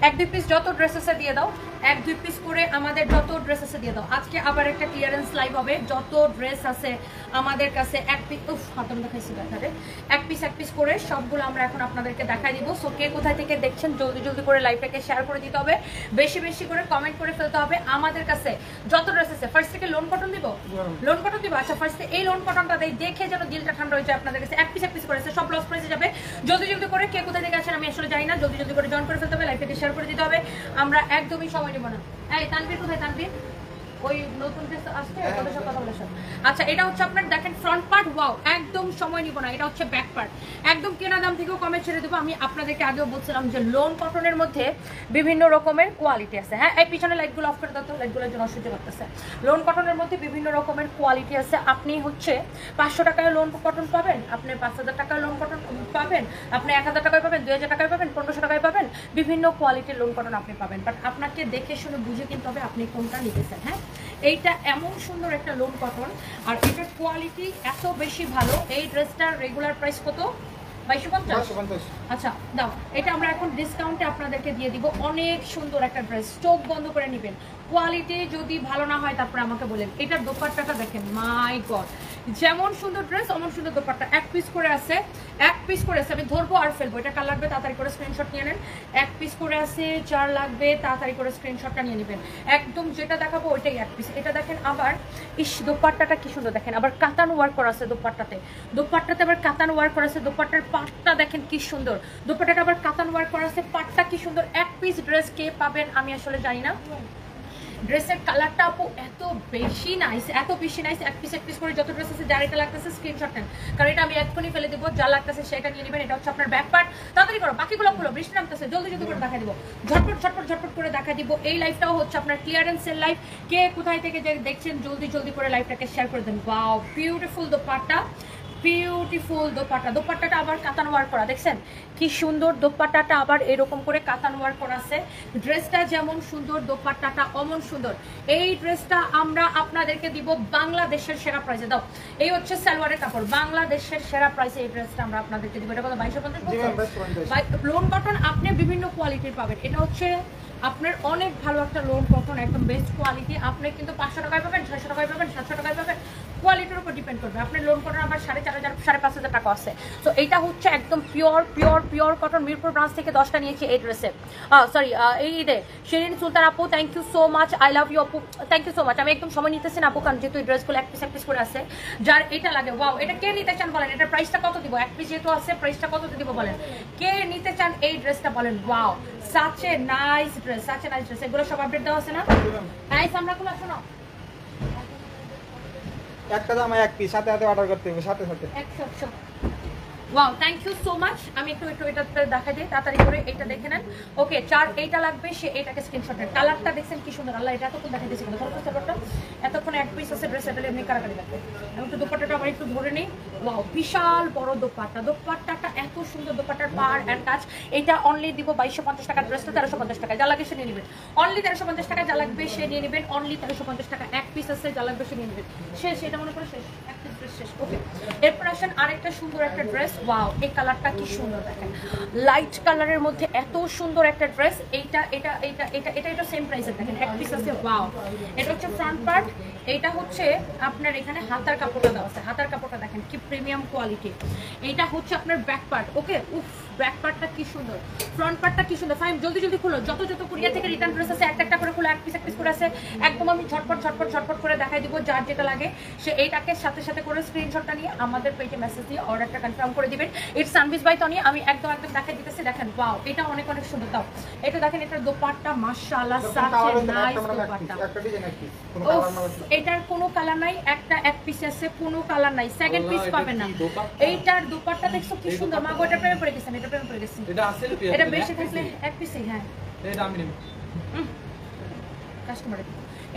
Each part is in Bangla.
এক দুই পিস যত ড্রেস আছে দিয়ে দাও, এক দুই পিস করে আমাদের যত ড্রেস আছে দিয়ে দাও। আজকে আবার একটা ক্লিয়ারেন্স লাইভ হবে, যত ড্রেস আছে আমাদের কাছে এক পিস, হাতম দেখাইছি দেখারে, এক পিস করে সবগুলো আমরা এখন আপনাদেরকে দেখাই দিব। সো কে কোথায় থেকে দেখছেন জলদি জলদি করে লাইভটাকে শেয়ার করে দিতে হবে, বেশি বেশি করে কমেন্ট করে ফেলতে হবে। আমাদের কাছে যত ড্রেস আছে, ফার্স্ট থেকে লোন কটন দিব, লোন কটন দিব। আচ্ছা ফার্স্টে এই লোন কটনটা দেখে যেন দিলটা ঠান্ডা হয়ে যায় আপনাদের কাছে। এক পিস করে আছে, সব লস প্রাইসে যাবে। জলদি জলদি করে কে কোথায় থেকে আছেন আমি আসলে জানি না, জলদি জলদি করে জয়েন করে ফেলতে হবে, লাইভটাকে শেয়ার করে দিতে হবে। আমরা একদমই সময় নেব না। এই তানভীর কোথায়? তানভীর ওই নতুন ড্রেস আসছে ওদের সাথে কথা বলেছেন। আচ্ছা এটা হচ্ছে আপনার দেখেন ফ্রন্ট পার্ট, ওয়াও একদম সময় নিব না। এটা হচ্ছে ব্যাক পার্ট, একদম কেনা দাম থেকেও কমে ছেড়ে দেবো। আমি আপনাদেরকে আগেও বলছিলাম যে লোন কটনের মধ্যে বিভিন্ন রকমের কোয়ালিটি আছে। হ্যাঁ এই পিছনে লাইটগুলো অফ করে দাও তো, লাইটগুলোর জন্য অসহ্য করতেছে। লোন কটনের মধ্যে বিভিন্ন রকমের কোয়ালিটি আছে। আপনি হচ্ছে 500 টাকায় লোন কটন পাবেন, আপনি 5000 টাকায় লোন কটন পাবেন, আপনি 1000 টাকায় পাবেন, 2000 টাকায় পাবেন, 1500 টাকায় পাবেন, বিভিন্ন কোয়ালিটির লোন কটন আপনি পাবেন। বাট আপনাকে দেখে শুনে বুঝে কিনতে হবে আপনি কোনটা নিতেছেন। হ্যাঁ এইটা এমন সুন্দর একটা লোন কটন, আর এটার কোয়ালিটি এত বেশি ভালো। এই ড্রেসটার রেগুলার প্রাইস কত? 2250। আচ্ছা দাও, এটা আমরা এখন ডিসকাউন্টে আপনাদেরকে দিয়ে দিব। অনেক সুন্দর একটা ড্রেস, চোখ বন্ধ করে নেবেন। কোয়ালিটি যদি ভালো না হয় তারপরে আমাকে বলেন। এটার দোপাট্টাটা দেখেন, মাই গড, যেমন সুন্দর ড্রেস অমন সুন্দর দোপাট্টা। এক পিস করে আছে, এক পিস করে আছে, আমি ধরবো আর ফেলবো। এটা কার লাগবে তাড়াতাড়ি করে স্ক্রিনশট নিয়ে নেন। এক পিস করে আছে, যার লাগবে তাড়াতাড়ি করে স্ক্রিনশটটা নিয়ে নেবেন। একদম যেটা দেখাবো ওইটাই এক পিস। এটা দেখেন আবার, ইস দোপাট্টাটা কি সুন্দর দেখেন, আবার কাতান ওয়ার্ক করা আছে দোপাট্টাতে, দোপাট্টাতে আবার কাতান ওয়ার্ক করা আছে। দোপাট্টার পাটটা দেখেন কি সুন্দর, দোপাট্টাটা আবার কাতান ওয়ার্ক করা আছে, পাটটা কি সুন্দর। এক পিস ড্রেস কে পাবেন আমি আসলে জানি না। ড্রেসের কালারটা আপু এত বেশি নাইস, এত বেশি নাইস। এক পিস করে যত ড্রেস আছে যার এটা লাগতেছে স্ক্রিনশট নেন, কারণ এটা আমি এক্ষুনি ফেলে দেবো। যা লাগতেছে সেটা নিয়ে নেবেন। এটা হচ্ছে আপনার ব্যাক পার্ট। তাড়াতাড়ি করো, বাকিগুলো খুলো, বৃষ্টি নামতেছে, জলদি জলদি করে দেখা দিব, ঝটপট করে দেখা দিব। এই লাইভটাও হচ্ছে আপনার ক্লিয়ারেন্সের লাইভ। কে কোথায় থেকে যে দেখছেন জলদি জলদি করে লাইভটাকে শেয়ার করে দেন। Wow beautiful dupatta, beautiful dupatta. দোপাট্টাটা আবার কাতান ওয়ার্ক করা, দেখছেন কি সুন্দর। দোপাট্টাটা আবার এরকম করে কাতান ওয়ার্ক করা আছে। ড্রেসটা যেমন সুন্দর দোপাট্টাটা অমন সুন্দর। এই ড্রেসটা আমরা আপনাদেরকে দিব বাংলাদেশের সেরা প্রাইসে। দাও, এই হচ্ছে সালোয়ারের কাপড়, বাংলাদেশের সেরা প্রাইসে এই ড্রেসটা আমরা আপনাদেরকে দিব। এটা কত? 2250। লোন কটন আপনি বিভিন্ন কোয়ালিটির পাবেন। এটা হচ্ছে আপনার অনেক ভালো একটা লোন কটন, একদম বেস্ট কোয়ালিটি। আপনি কিন্তু 500 টাকায় পাবেন, 600 টাকায় পাবেন, 700 টাকায় পাবেন, কোয়ালিটির উপর ডিপেন্ড করবে। আপনার লোন কটন আবার 4500 5,500 টাকা আছে। সো এইটা হচ্ছে একদম পিওর কটন। মিরপুর ব্রাঞ্চ থেকে 10টা নিয়েছি এই ড্রেসে, সরি এই ঈদে। শিরিন সুলতান আপু thank you so much, I love you আপু, থ্যাংক ইউ সো মাচ। আমি একদম সময় নিতেছি না আপু, কারণ যেহেতু এই ড্রেসগুলো এক পিস করে আছে। যার এটা লাগে, ওয়াও, এটা কে নিতে চান বলেন। এটার প্রাইসটা কত দিব? এক পিস যেহেতু আছে, প্রাইসটা কত দিব বলেন। কে নিতে চান এই ড্রেসটা বলেন। Wow such a nice dress, such a nice dress। এগুলো সব আপডেট দেওয়া আছে না? নাইস, আমরা গুলো শোনো একটা দাম এক পিস, সাথে সাথে অর্ডার করতে হবে, সাথে 100। Wow thank you so much. আমি একটু এটাতে দেখা দিই, তাড়াতাড়ি করে এটা দেখে নেন। ওকে, যার এইটা লাগবে সে এটাকে স্ক্রিনশট নেন। কালারটা দেখছেন কি সুন্দর, আল্লাহ এটা এতক্ষণ দেখা দিয়েছি কিন্তু ধরো এতক্ষণ এক পিস আছে ড্রেস, এটা এমনি কারাকারি লাগবে। আমি একটু দোপাট্টাটা আবার একটু ধরে নিই। ওয়াও বিশাল বড় দোপাট্টা, দোপাট্টাটা এত সুন্দর, দোপাট্টার পার অ্যান্ড কাজ। এটা অনলি দিব 2250 টাকার ড্রেসটা 1350 টাকা। যা লাগে সে নিয়ে নেবেন, অনলি 1350 টাকা। যা লাগবে সে নিয়ে নেবেন, অনলি 1350 টাকা। এক পিস আছে, যা লাগবে সে নিয়ে নেবেন। শেষ, এটা মনে করে শেষ, এক পিস ড্রেস শেষ। ওকে, এরপর আসেন আরেকটা সুন্দর একটা ড্রেস। ওয়াও এই কালারটা কি সুন্দর দেখেন, লাইট কালারের মধ্যে এত সুন্দর একটা ড্রেস। এটা সেম প্রাইসে দেখেন, এক পিস আছে। ওয়াও, এটা হচ্ছে ফ্রন্ট পার্ট, এইটা হচ্ছে আপনার এখানে হাতার কাপড়টা দেওয়া আছে। হাতার কাপড়টা দেখেন কি প্রিমিয়াম কোয়ালিটি। এইটা হচ্ছে আপনার ব্যাক পার্ট। ওকে, উফ ব্যাক পার্টটা কি সুন্দর, ফ্রন্ট পার্টটা কি সুন্দর। ফাইন, জলদি খুলো, যত কুরিয়ার থেকে রিটার্ন ড্রেস আছে একটা করে খুলে এক পিস করে আছে। একদম আমি ঝটপট করে দেখাই দিব। যার যেটা লাগে সে এইটাকে সাথে করে স্ক্রিনশটটা নিয়ে আমাদের পেজে মেসেজ দিয়ে অর্ডারটা কনফার্ম করে দিবেন। It's Sanvees by Toni. আমি একদম দেখাই দিতেছি, দেখেন ওয়াও এটা অনেক সুন্দর। দাও এটা দেখেন, এটা দোপাট্টা মাশাআল্লাহ, সাচ এ নাইস দোপাট্টা। এটার কোনো কালার নাই, একটা এক পিস আছে, কোনো কালার নাই, সেকেন্ড পিস পাবেন না। এইটার দোপাট্টা দেখছো কি সুন্দর, মা গোটা প্রেমে পড়ে গেছেন, এটা প্রেমে পড়ে গেছেন। এটা বেশি থাকলে এক পিসই। হ্যাঁ এটা আমি নেব কাস্টমার।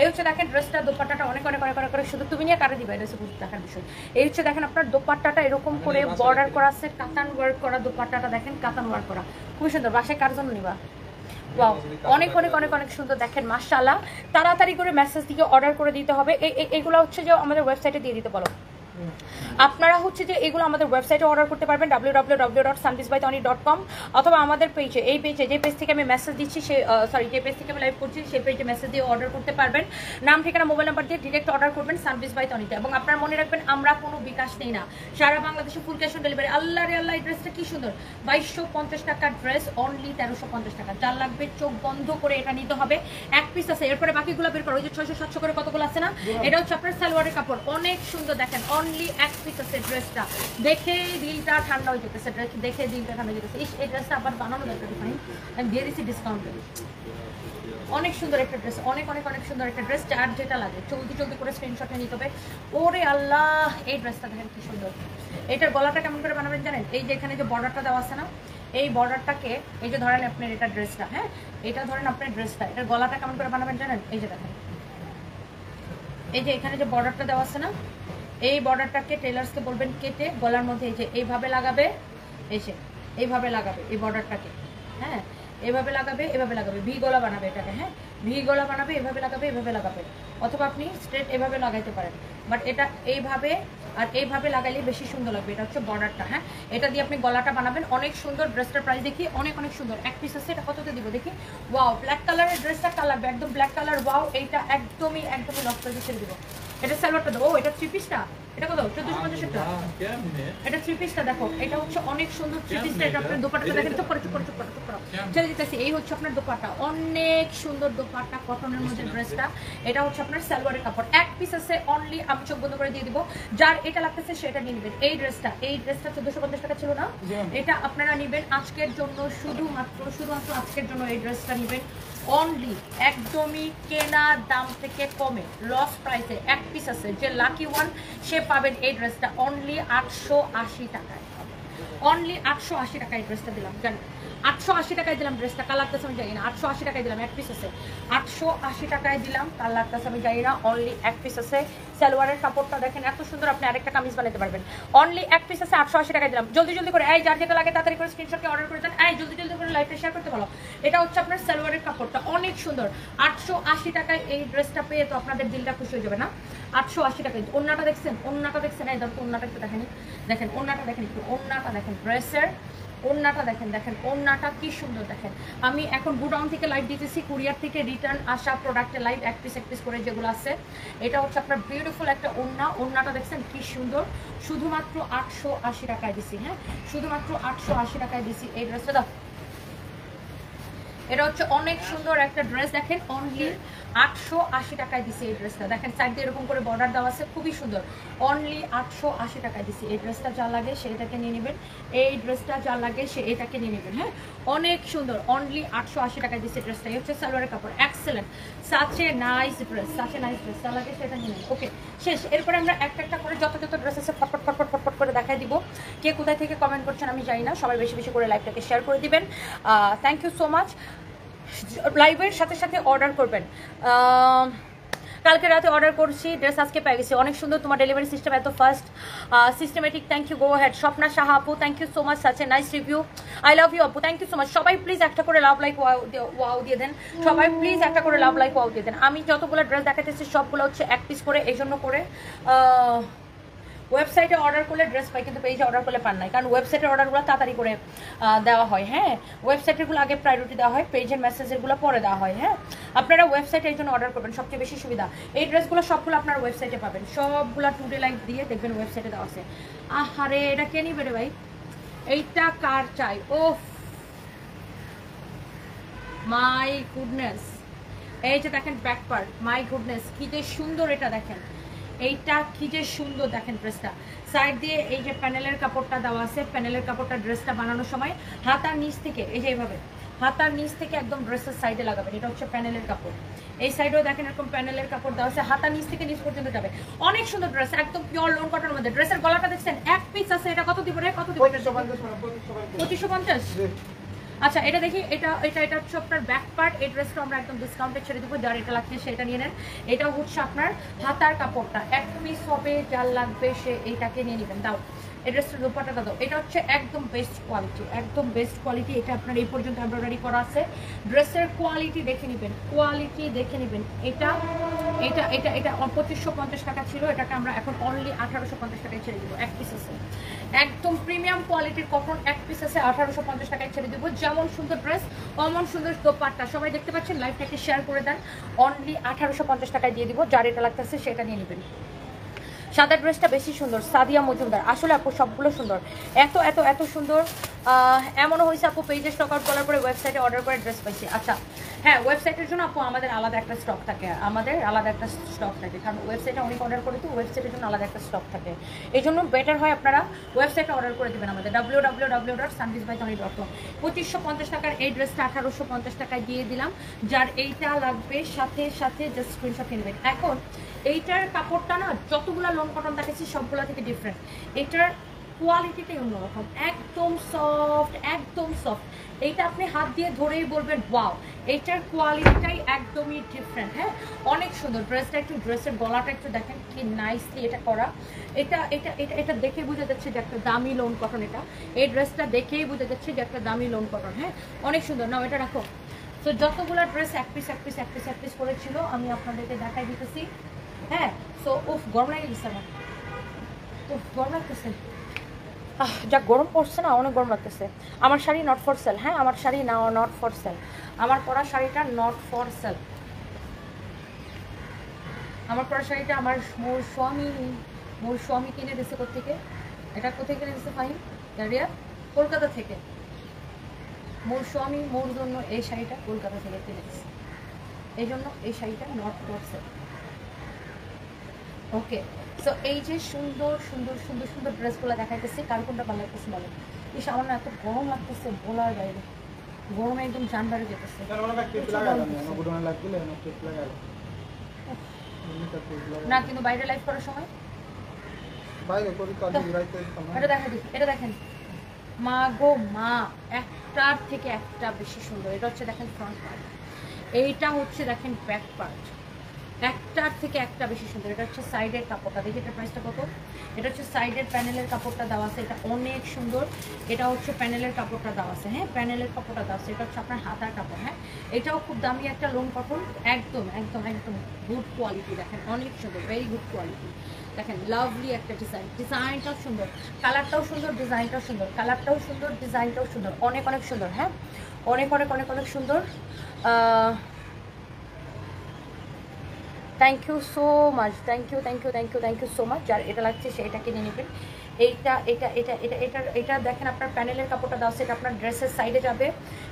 এই হচ্ছে দেখেন ড্রেসটা, দোপাট্টাটা অনেক করে শুধু তুমি নিয়ে কাটে দিবা, এটা হচ্ছে দেখার বিষয়। এই হচ্ছে দেখেন আপনার দোপাট্টাটা এরকম করে বর্ডার করা আছে, কাতান ওয়ার্ক করা। দোপাট্টাটা দেখেন কাতান ওয়ার্ক করা, খুবই সুন্দর। বাসায় কার জন্য নিবা? ওয়াও অনেক সুন্দর দেখেন মাশাআল্লাহ। তাড়াতাড়ি করে মেসেজ দিয়ে অর্ডার করে দিতে হবে। এইগুলো হচ্ছে যে আমাদের ওয়েবসাইটে দিয়ে দিতে বলো। আপনারা হচ্ছে যে এগুলো আমাদের ওয়েবসাইটে অর্ডার করতে পারবেন www.sunpeacebytony.com অথবা আমাদের পেজে, এই পেজে যে পেজ থেকে আমি মেসেজ দিচ্ছি যে পেজ থেকে আমি লাইভ করছি সেই পেজে মেসেজ দিয়ে অর্ডার করতে পারবেন। নাম, ঠিকানা, মোবাইল নাম্বার দিয়ে ডিরেক্ট অর্ডার করবেন সানপিস বাই তনিতে। এবং আপনারা মনে রাখবেন আমরা কোনো বিকাশ নেই না, সারা বাংলাদেশে ফুল ক্যাশ অন ডেলিভারি। আল্লাহ রে আল্লাহ, এই ড্রেসটা কি সুন্দর, 2250 টাকার ড্রেস, অনলি 1350 টাকা। যার লাগবে চোখ বন্ধ করে এটা নিতে হবে। এক পিস আছে, এরপরে বাকিগুলো বের করো। ওই যে 600-700 করে কতগুলো আছে না, এটা হচ্ছে আপনার সালোয়ারের কাপড়, অনেক সুন্দর দেখেন, অনলি এক পিস আছে। ড্রেসটা দেখে দিলটা ঠান্ডা হয়ে যেতেছে, ড্রেস দেখে দিলটা ঠান্ডা হয়ে যেতেছে। এই ড্রেসটা আবার বানানো দরকার, আমি দিয়ে দিচ্ছি ডিসকাউন্টে। অনেক সুন্দর একটা ড্রেস, অনেক অনেক অনেক সুন্দর একটা ড্রেস। যার যেটা লাগে জলদি জলদি করে স্ক্রিনশটে নিতে হবে। ওরে আল্লাহ, এই ড্রেসটা দেখেন কি সুন্দর। এটার গলাটা কেমন করে বানাবেন জানেন? এই যে এখানে যে বর্ডারটা দেওয়া আছে না, এই বর্ডারটাকে, এই যে ধরেন আপনার এটা ড্রেসটা, হ্যাঁ এটা ধরেন আপনার ড্রেসটা, এটার গলাটা কেমন করে বানাবেন জানেন? এই যে দেখেন, এই যে এখানে যে বর্ডারটা দেওয়া আছে না, এই বর্ডারটাকে টেলার্সকে বলবেন কেটে গলার মধ্যে এই যে এইভাবে লাগাবে, এসে এইভাবে লাগাবে এই বর্ডারটাকে, হ্যাঁ এভাবে লাগাবে, এভাবে লাগাবে, ভি গলা বানাবে এটাকে, হ্যাঁ ভি গলা বানাবে, এভাবে লাগাবে, এভাবে লাগাবে, অথবা আপনি স্ট্রেট এভাবে লাগাইতে পারেন, বাট এটা এইভাবে আর এইভাবে লাগাইলে বেশি সুন্দর লাগবে। এটা হচ্ছে বর্ডারটা, হ্যাঁ এটা দিয়ে আপনি গলাটা বানাবেন, অনেক সুন্দর। ড্রেসটার প্রাইস দেখি অনেক অনেক সুন্দর, এক পিস আছে, এটা কততে দিব দেখি। ওয়াও, ব্ল্যাক কালারের ড্রেসটা কালার একদম ব্ল্যাক কালার, ওয়াও এইটা একদমই একদমই লস করে ছেড়ে দিব। এটা সালোয়ারটা দাও, ও এটা 3 পিসটা, এটা কত? 1450 টাকা। এটা 3 পিসটা দেখো, এটা হচ্ছে অনেক সুন্দর 3 পিসটা। এটা আপনার দোপাট্টাটা দেখেন, চুপ করো চলে যেতেছি। এই হচ্ছে আপনার দোপাট্টা, অনেক সুন্দর দোপাট্টা, কটনের মধ্যে ড্রেসটা। এটা হচ্ছে আপনার সালোয়ারের কাপড়, এক পিস আছে অনলি, আমি চোখ বন্ধ করে দিয়ে দিব। যার এটা লাগতেছে সেটা নিয়ে নেবেন। এই ড্রেসটা 1450 টাকা ছিল না, এটা আপনারা নেবেন আজকের জন্য, শুধুমাত্র আজকের জন্য এই ড্রেসটা নেবেন অনলি, একদমই কেনা দাম থেকে কমে, লস প্রাইসে। এক পিস আছে, যে লাকি ওয়ান সে পাবেন এই ড্রেসটা অনলি 880 টাকায়, অনলি 880 টাকায় এই ড্রেসটা দিলাম। জানেন 880 টাকায় দিলাম ড্রেসটা, কাল লাগতেছে আমি জানি না, 880 টাকায় দিলাম, এক পিস আছে 880 টাকায় দিলাম, কাল লাগতেছে আমি জানি না, অনলি এক পিস আছে। সালোয়ারের কাপড়টা দেখেন এত সুন্দর, আপনি আরেকটা কামিজ বানাতে পারবেন, অনলি এক পিস আছে, 880 টাকায় দিলাম। জলদি জলদি করে, এই যার যেটা লাগে তাড়াতাড়ি করে স্ক্রিনশটে অর্ডার করে দেন, এই জলদি জলদি করে লাইভটা শেয়ার করতে বলো। এটা হচ্ছে আপনার সালোয়ারের কাপড়টা, অনেক সুন্দর। 880 টাকায় এই ড্রেসটা পেয়ে তো আপনাদের দিলটা খুশি হয়ে যাবে না? 880 টাকায়। ওন্নাটা দেখছেন, ওন্নাটা দেখছেন, এই ধরো ওন্নাটা একটু দেখেন, দেখেন ওন্নাটা দেখেন, একটু ওন্নাটা দেখেন, ড্রেসের ওন্নাটা দেখেন, দেখেন ওন্নাটা কি সুন্দর দেখেন। আমি এখন গুডাউন থেকে লাইভ দিতেছি, কুরিয়ার থেকে রিটার্ন আসা প্রোডাক্টের লাইভ, এক পিস করে যেগুলো আছে। এটা হচ্ছে আপনার বিউটিফুল একটা ওন্না, ওন্নাটা দেখছেন কি সুন্দর, শুধুমাত্র 880 টাকায় দিছি, হ্যাঁ শুধুমাত্র 880 টাকায় দিছি এই ড্রেসটা। দাও, এটা হচ্ছে অনেক সুন্দর একটা ড্রেস, দেখেন অনলি 880 টাকায় দিছি এই ড্রেসটা। দেখেন সাইড দিয়ে এরকম করে বর্ডার দেওয়া আছে, খুবই সুন্দর, অনলি 880 টাকায় দিছি এই ড্রেসটা। যা লাগে সে এটাকে নিয়ে নেবেন, এই ড্রেসটা যা লাগে সে এটাকে নিয়ে নেবেন, হ্যাঁ অনেক সুন্দর, অনলি 880 টাকায় দিছি ড্রেসটা। এই হচ্ছে সালোয়ারের কাপড়, excellent, সাচে nice dress, সাচে nice dress, যা লাগে সেটা নিয়ে নেবেন। ওকে শেষ। এরপরে আমরা একটা করে যত ড্রেস আছে ফটফট করে দেখাই দিব। কে কোথায় থেকে কমেন্ট করছেন আমি জানি না, সবাই বেশি বেশি করে লাইভটাকে শেয়ার করে দিবেন। Thank you so much. লাইভের সাথে সাথে অর্ডার করবেন। কালকে রাতে অর্ডার করছি, ড্রেস আজকে পেয়ে গেছি, অনেক সুন্দর, তোমার ডেলিভারি সিস্টেম এত fast, systematic, thank you, go ahead. Swapna Saha আপু, thank you so much, such a nice review, I love you আপু, থ্যাংক ইউ সো মাচ। সবাই প্লিজ একটা করে লাভ লাইক ওয়াও দিয়ে দেন, সবাই প্লিজ একটা করে লাভ লাইক ওয়াও দিয়ে দেন। আমি যতগুলো ড্রেস দেখাতেছি সবগুলো হচ্ছে এক পিস করে, এই জন্য করে ওয়েবসাইটে অর্ডার করলে ড্রেস পাই, কিন্তু পেজে অর্ডার করলে পান নাই, কারণ ওয়েবসাইটের অর্ডারগুলো তাড়াতাড়ি করে দেওয়া হয়, হ্যাঁ ওয়েবসাইটেরগুলো আগে প্রায়োরিটি দেওয়া হয়, পেজের মেসেজেরগুলো পরে দেওয়া হয়, হ্যাঁ আপনারা ওয়েবসাইটে এই জন্য অর্ডার করবেন, সবচেয়ে বেশি সুবিধা। এই ড্রেসগুলো সবগুলো আপনারা ওয়েবসাইটে পাবেন, সবগুলো টুডে লাইভ দিয়ে দেখবেন ওয়েবসাইটে দেওয়া আছে। আহারে এটা কে নিবে রে ভাই, এইটা কার চাই? ও মাই গুডনেস, এই যে দেখেন ব্যাক পার্ট, মাই গুডনেস কি যে সুন্দর, এটা দেখেন এইটা কি যে সুন্দর দেখেন ড্রেসটা। সাইড দিয়ে এই যে প্যানেলের কাপড়টা দেওয়া আছে, প্যানেলের কাপড়টা ড্রেসটা বানানোর সময় হাতার নিচ থেকে এই যে এইভাবে হাতার নিচ থেকে একদম ড্রেসের সাইডে লাগাবেন, এটা হচ্ছে প্যানেলের কাপড়। এই সাইডেও দেখেন এরকম প্যানেলের কাপড় দেওয়া আছে, হাতার নিচ থেকে নিচ পর্যন্ত যাবে, অনেক সুন্দর ড্রেস, একদম পিওর লোন কটনের মধ্যে। ড্রেসের গলাটা দেখছেন এক পিস আছে, এটা কত দিব রে, কত দিব? 2550। আচ্ছা এটা দেখি, এটা হচ্ছে আপনার ব্যাক পার্ট, এই ড্রেসটা আমরা একদম ডিসকাউন্টে ছেড়ে দিব, যার এটা লাগছে সেটা নিয়ে নেন। এটা হচ্ছে আপনার হাতার কাপড়টা, এক পিস হবে, যার লাগবে সে এইটাকে নিয়ে নেবেন। দাও এই ড্রেসটার দোপাট্টাটা দাও, এটা হচ্ছে একদম বেস্ট কোয়ালিটি, একদম বেস্ট কোয়ালিটি। এটা আপনার এই পর্যন্ত এমব্রয়ডারি করা আছে। ড্রেসের কোয়ালিটি দেখে নেবেন, কোয়ালিটি দেখে নেবেন। এটা এটা এটা এটা 2550 টাকা ছিল, এটাকে আমরা এখন অনলি 1850 টাকায় ছেড়ে দেবো। এক পিস আছে, একদম প্রিমিয়াম কোয়ালিটির কটন এক পিস আছে, 1850 টাকায় ছেড়ে দেবো। যেমন সুন্দর ড্রেস অমন সুন্দর দোপাট্টা। সবাই দেখতে পাচ্ছেন, লাইভটাকে শেয়ার করে দেন। অনলি 1850 টাকায় দিয়ে দিব। যার এটা লাগতেছে সেটা নিয়ে নেবেন। সাদা ড্রেসটা বেশি সুন্দর, সাদিয়া মজুমদার। আসলে আপু সবগুলো সুন্দর, এত এত এত সুন্দর। এমনও হয়েছে আপু পেজে স্টক আউট করার পরে ওয়েবসাইটে অর্ডার করে ড্রেস পাইছি। আচ্ছা হ্যাঁ, ওয়েবসাইটের জন্য আপু আমাদের আলাদা একটা স্টক থাকে, কারণ ওয়েবসাইটে অনেক অর্ডার করে তো ওয়েবসাইটের জন্য আলাদা একটা স্টক থাকে। এই জন্য বেটার হয় আপনারা ওয়েবসাইটে অর্ডার করে দেবেন আমাদের www.sunrisbytony.com। 2550 টাকার এই ড্রেসটা 1850 টাকায় দিয়ে দিলাম। যার এইটা লাগবে সাথে সাথে জাস্ট স্ক্রিনশট নিয়ে নেবেন। এখন এইটার কাপড়টা না, যতগুলো লন কটন দেখেছি সবগুলো থেকে ডিফারেন্ট। এটার কোয়ালিটিটাই অন্যরকম, একদম সফট, একদম সফট। এইটা আপনি হাত দিয়ে ধরেই বলবেন ওয়াও, এইটার কোয়ালিটিটাই একদমই ডিফারেন্ট। হ্যাঁ, অনেক সুন্দর ড্রেসটা। একটু ড্রেসের গলাটা একটু দেখেন কি নাইসলি এটা করা। এটা এটা এটা এটা দেখে বোঝা যাচ্ছে যে একটা দামি লোন কটন। এটা এই ড্রেসটা দেখেই বোঝা যাচ্ছে যে একটা দামি লোন কটন। হ্যাঁ, অনেক সুন্দর। নাও এটা রাখো। তো যতগুলো ড্রেস এক পিস করেছিল আমি আপনাদেরকে দেখাই দিতেছি। হ্যাঁ, সো উফ গরম লাগে গেছে আমার, উফ গরম লাগতেছে। যা গরম পড়ছে না, অনেক গরম লাগতেছে। আমার শাড়ি নট ফর সেল। হ্যাঁ, আমার শাড়ি না নট ফর সেল, আমার পরা শাড়িটা নট ফর সেল। আমার পরা শাড়িটা আমার মোর স্বামী কিনে দিয়েছে। কোথেকে এটা, কোথায় কিনে দিয়েছে ফাহিম? গাড়িয়া, কলকাতা থেকে। মোর স্বামী মোর জন্য এই শাড়িটা কলকাতা থেকে কিনে দিয়েছে, এই জন্য এই শাড়িটা not for sale. Okay, so এই যে সুন্দর সুন্দর সুন্দর সুন্দর ড্রেসগুলো দেখাইতেছি, কার কোনটা ভালো লাগতেছে বলেন? এই সামান্য এত গরম লাগতেছে বলার বাইরে, গরমে একদম জান বেড়ে যেতেছে। না কিন্তু বাইরে লাইভ করার সময় এটা দেখেন, মা গো মা, একটার থেকে একটা বেশি সুন্দর। এটা হচ্ছে দেখেন ফ্রন্ট পার্ট, এইটা হচ্ছে দেখেন ব্যাক পার্ট, একটার থেকে একটা বেশি সুন্দর। এটা হচ্ছে সাইডের কাপড়টা, দেখি এটা প্রাইসটা কত। এটা হচ্ছে সাইডের প্যানেলের কাপড়টা দেওয়া আছে, এটা অনেক সুন্দর। এটা হচ্ছে প্যানেলের কাপড়টা দেওয়া আছে। হ্যাঁ, প্যানেলের কাপড়টা দেওয়া আছে। এটা হচ্ছে আপনার হাতার কাপড়। হ্যাঁ, এটাও খুব দামি একটা লোন কটন, একদম একদম একদম গুড কোয়ালিটি। দেখেন অনেক সুন্দর, ভেরি গুড কোয়ালিটি। দেখেন লাভলি একটা ডিজাইন, ডিজাইনটাও সুন্দর, কালারটাও সুন্দর, ডিজাইনটাও সুন্দর, কালারটাও সুন্দর, ডিজাইনটাও সুন্দর, অনেক অনেক সুন্দর। হ্যাঁ, অনেক অনেক অনেক অনেক সুন্দর। Thank you so much, thank you so much. যার এটা লাগছে সেটা কিনে নেবেন। এইটা এটা এটা এটা এটা এটা দেখেন আপনার প্যানেলের কাপড়টা দাও, সেটা আপনার ড্রেসের সাইডে যাবে,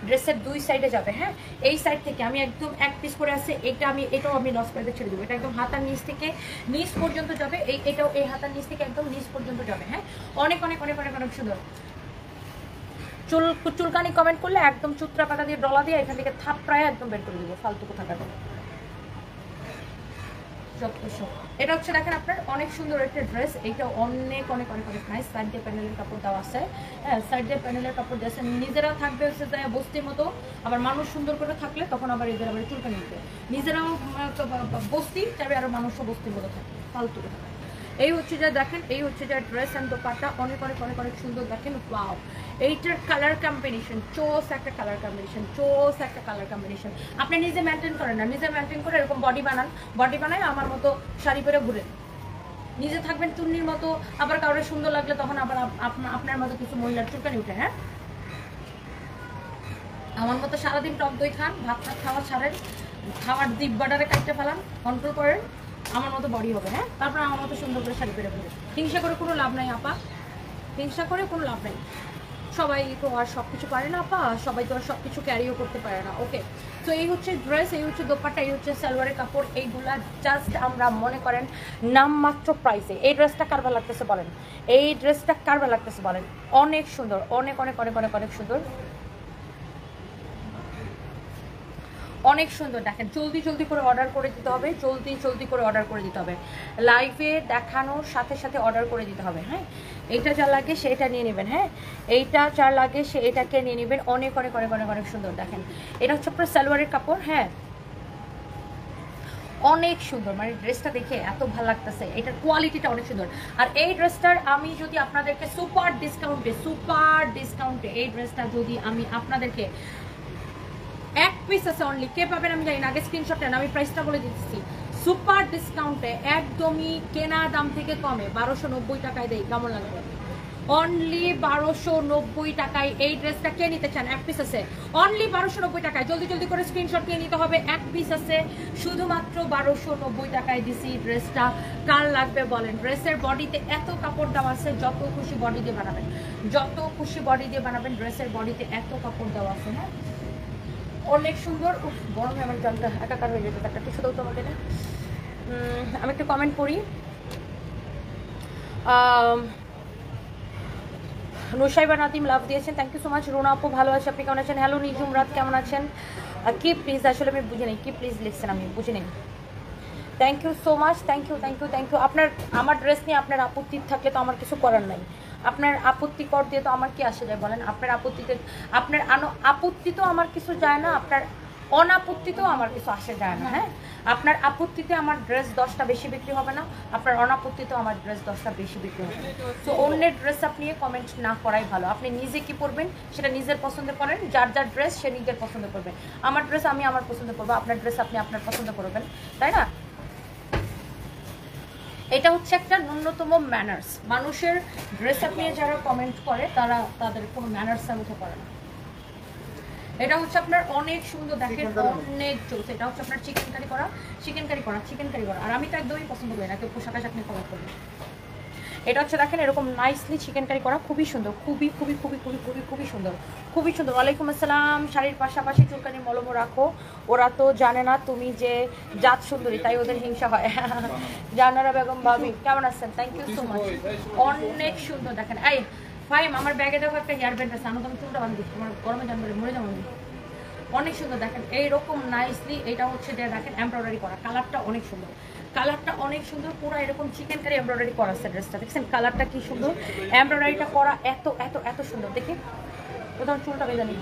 ড্রেসের দুই সাইডে যাবে। হ্যাঁ, এই সাইড থেকে আমি একদম এক পিস করে আছে, এটাও আমি লস করে ছেড়ে দেবো। এটা একদম হাতার নিচ থেকে নিচ পর্যন্ত যাবে, এটাও এই হাতার নিচ থেকে একদম নিচ পর্যন্ত যাবে। হ্যাঁ, অনেক অনেক অনেক অনেক অনেক সুন্দর। চুলকানি কমেন্ট করলে একদম চুত্রা পাতা দিয়ে ডলা দিয়ে এখান থেকে থাপড়ায় একদম বের করে দেবো, ফালতু কোথাকার। এটা হচ্ছে দেখেন আপনার অনেক সুন্দর একটা ড্রেস, এইটা অনেক অনেক অনেক অনেক নাইস। সাইড দিয়ে প্যানেলের কাপড় দেওয়া আছে। হ্যাঁ, সাইড দিয়ে প্যানেলের কাপড় দিয়েছে, নিজেরা থাকবে হচ্ছে বস্তির মতো। আবার মানুষ সুন্দর করে থাকলে তখন আবার এদের আবার চুলকানি নিতে, নিজেরাও বস্তি চাইবে আরো মানুষও বস্তির মতো থাকে, ফালতু কথা। এই হচ্ছে যা দেখেন, এই হচ্ছে যা ড্রেস অ্যান্ড দোপাট্টা, অনেক অনেক অনেক অনেক সুন্দর। দেখেন ওয়াও, এইটার কালার কম্বিনেশন চোস একটা কালার কম্বিনেশন, আপনি নিজে মেনটেন করেন না, নিজে মেনটেন করে এরকম বডি বানায় আমার মতো শাড়ি পরে ঘুরে নিজে থাকবেন চুন্নির মতো। আবার কারোর সুন্দর লাগলে তখন আবার আপনার মতো কিছু মহিলার চুলকানি উঠে। হ্যাঁ, আমার মতো সারাদিন টক দই খান, ভাত খাওয়া ছাড়েন, খাওয়ার দিক বাটারে কাটতে ফেলান, কন্ট্রোল করেন, আমার মতো বডি হবে। হ্যাঁ, তারপর আমার মতো সুন্দর করে শাড়ি পরে ঘুরে। হিংসা করে কোনো লাভ নাই আপা, হিংসা করে কোনো লাভ নাই। সবাই তো আর সব কিছু পারে না আপা, সবাই তো আর সব কিছু ক্যারিও করতে পারে না। ওকে, তো এই হচ্ছে ড্রেস, এই হচ্ছে দোপাট্টা, এই হচ্ছে সালোয়ারের কাপড়। এইগুলা জাস্ট আমরা মনে করেন নামমাত্র প্রাইসে। এই ড্রেসটা কার ভালো লাগতেছে বলেন, এই ড্রেসটা কার ভালো লাগতেছে বলেন? অনেক সুন্দর, অনেক অনেক অনেক অনেক অনেক সুন্দর, অনেক সুন্দর। দেখেন জলদি জলদি করে অর্ডার করে দিতে হবে, জলদি করে অর্ডার করে দিতে হবে, লাইভে দেখানোর সাথে সাথে অর্ডার করে দিতে হবে। হ্যাঁ, এইটা যা লাগে সেটা নিয়ে নেবেন। হ্যাঁ, এইটা যা লাগে সে এটাকে নিয়ে নেবেন। অনেক অনেক অনেক অনেক অনেক সুন্দর। দেখেন এটা হচ্ছে আপনার সালোয়ারের কাপড়। হ্যাঁ, অনেক সুন্দর, মানে ড্রেসটা দেখে এত ভালো লাগতেছে, এটার কোয়ালিটিটা অনেক সুন্দর। আর এই ড্রেসটার আমি যদি আপনাদেরকে সুপার ডিসকাউন্টে এই ড্রেসটা যদি আমি আপনাদেরকে এক পিস আছে অনলি, কে পাবেন আমি জানি না, আগে স্ক্রিনশট নেন, আমি প্রাইসটা বলে দিচ্ছি। সুপার ডিসকাউন্টে একদমই কেনা দাম থেকে কমে 1290 টাকায় দেই, কেমন লাগবে? অনলি 1290 টাকায় এই ড্রেসটা কে নিতে চান? এক পিস আছে অনলি 1290 টাকায়, জলদি জলদি করে স্ক্রিনশট নিয়ে নিতে হবে। এক পিস আছে শুধুমাত্র 1290 টাকায় দিছি ড্রেসটা। কার লাগবে বলেন? ড্রেসের বডিতে এত কাপড় দেওয়া আছে, যত খুশি বডি দিয়ে বানাবেন, যত খুশি বডি দিয়ে বানাবেন, ড্রেসের বডিতে এত কাপড় দেওয়া আছে। হ্যাঁ, অনেক সুন্দর। গরমে আমার জানটা একাকার হয়ে যেত, একটা টিস্যু দাও তোমাকে না। আমি একটু কমেন্ট করি। নুসাইবা নাতিম লাভ দিয়েছেন, thank you so much. Runa আপু ভালো আছে, আপনি কেমন আছেন? হ্যালো নিজুম রাত, কেমন আছেন? কি প্লিজ, আসলে আমি বুঝি নেই কি প্লিজ লিখছেন, আমি বুঝি নেই। Thank you so much, thank you. আপনার আমার ড্রেস নিয়ে আপনার আপত্তি থাকলে তো আমার কিছু করার নাই। আপনার আপত্তি কর দিয়ে তো আমার কি আসে যায় বলেন? আপনার আপত্তি তো আমার কিছু যায় না, আপনার অনাপত্তিতেও আমার কিছু আসে যায় না। হ্যাঁ, আপনার আপত্তিতে আমার ড্রেস 10টা বেশি বিক্রি হবে না, আপনার অনাপত্তিতেও আমার ড্রেস 10টা বেশি বিক্রি হবে না। তো অন্যের ড্রেস আপনি কমেন্ট না করাই ভালো। আপনি নিজে কি পরবেন সেটা নিজের পছন্দ করেন, যার যার ড্রেস সে নিজের পছন্দ করবে। আমার ড্রেস আমি আমার পছন্দ করবো, আপনার ড্রেস আপনি আপনার পছন্দ করবেন, তাই না? এটা হচ্ছে একটা ন্যূনতম ম্যানার্স। মানুষের ড্রেস আপ নিয়ে যারা কমেন্ট করে তারা তাদের কোনো ম্যানার্সের মধ্যে করে না। এটা হচ্ছে আপনার অনেক সুন্দর, দেখেন অনেক চলছে। এটা হচ্ছে আপনার চিকেন কারি করা। আর আমি তো একদমই পছন্দ করি না কেউ পোশাক আশাক নিয়ে কমেন্ট করবে। এটা হচ্ছে দেখেন এরকম নাইসলি চিকেন কারি করা, খুবই সুন্দর, খুবই সুন্দর। ওয়ালাইকুম আসসালাম। শাড়ির পাশাপাশি চুলকানি মলমও রাখো, ওরা তো জানে না তুমি যে জাত সুন্দরী, তাই ওদের হিংসা হয়। জানারা বেগম ভাবি কেমন আছেন? Thank you so much. অনেক সুন্দর দেখেন। এই ফাইম, আমার ব্যাগে দেখো একটা হেয়ার ব্যান্ড আছে, আমাকে আমি চুলটা বাঁধি, আমার গরমে জানবে মরে যাবো আমি। অনেক সুন্দর দেখেন, এইরকম নাইসলি। এটা হচ্ছে যে দেখেন এমব্রয়ডারি করা, কালারটা অনেক সুন্দর, পুরো এরকম চিকেন কারি এমব্রয়ডারি করা আছে ড্রেসটা। দেখছেন কালারটা কি সুন্দর, এমব্রয়ডারিটা করা এত সুন্দর। দেখি কোথাও চুলটা বেঁধে নিই।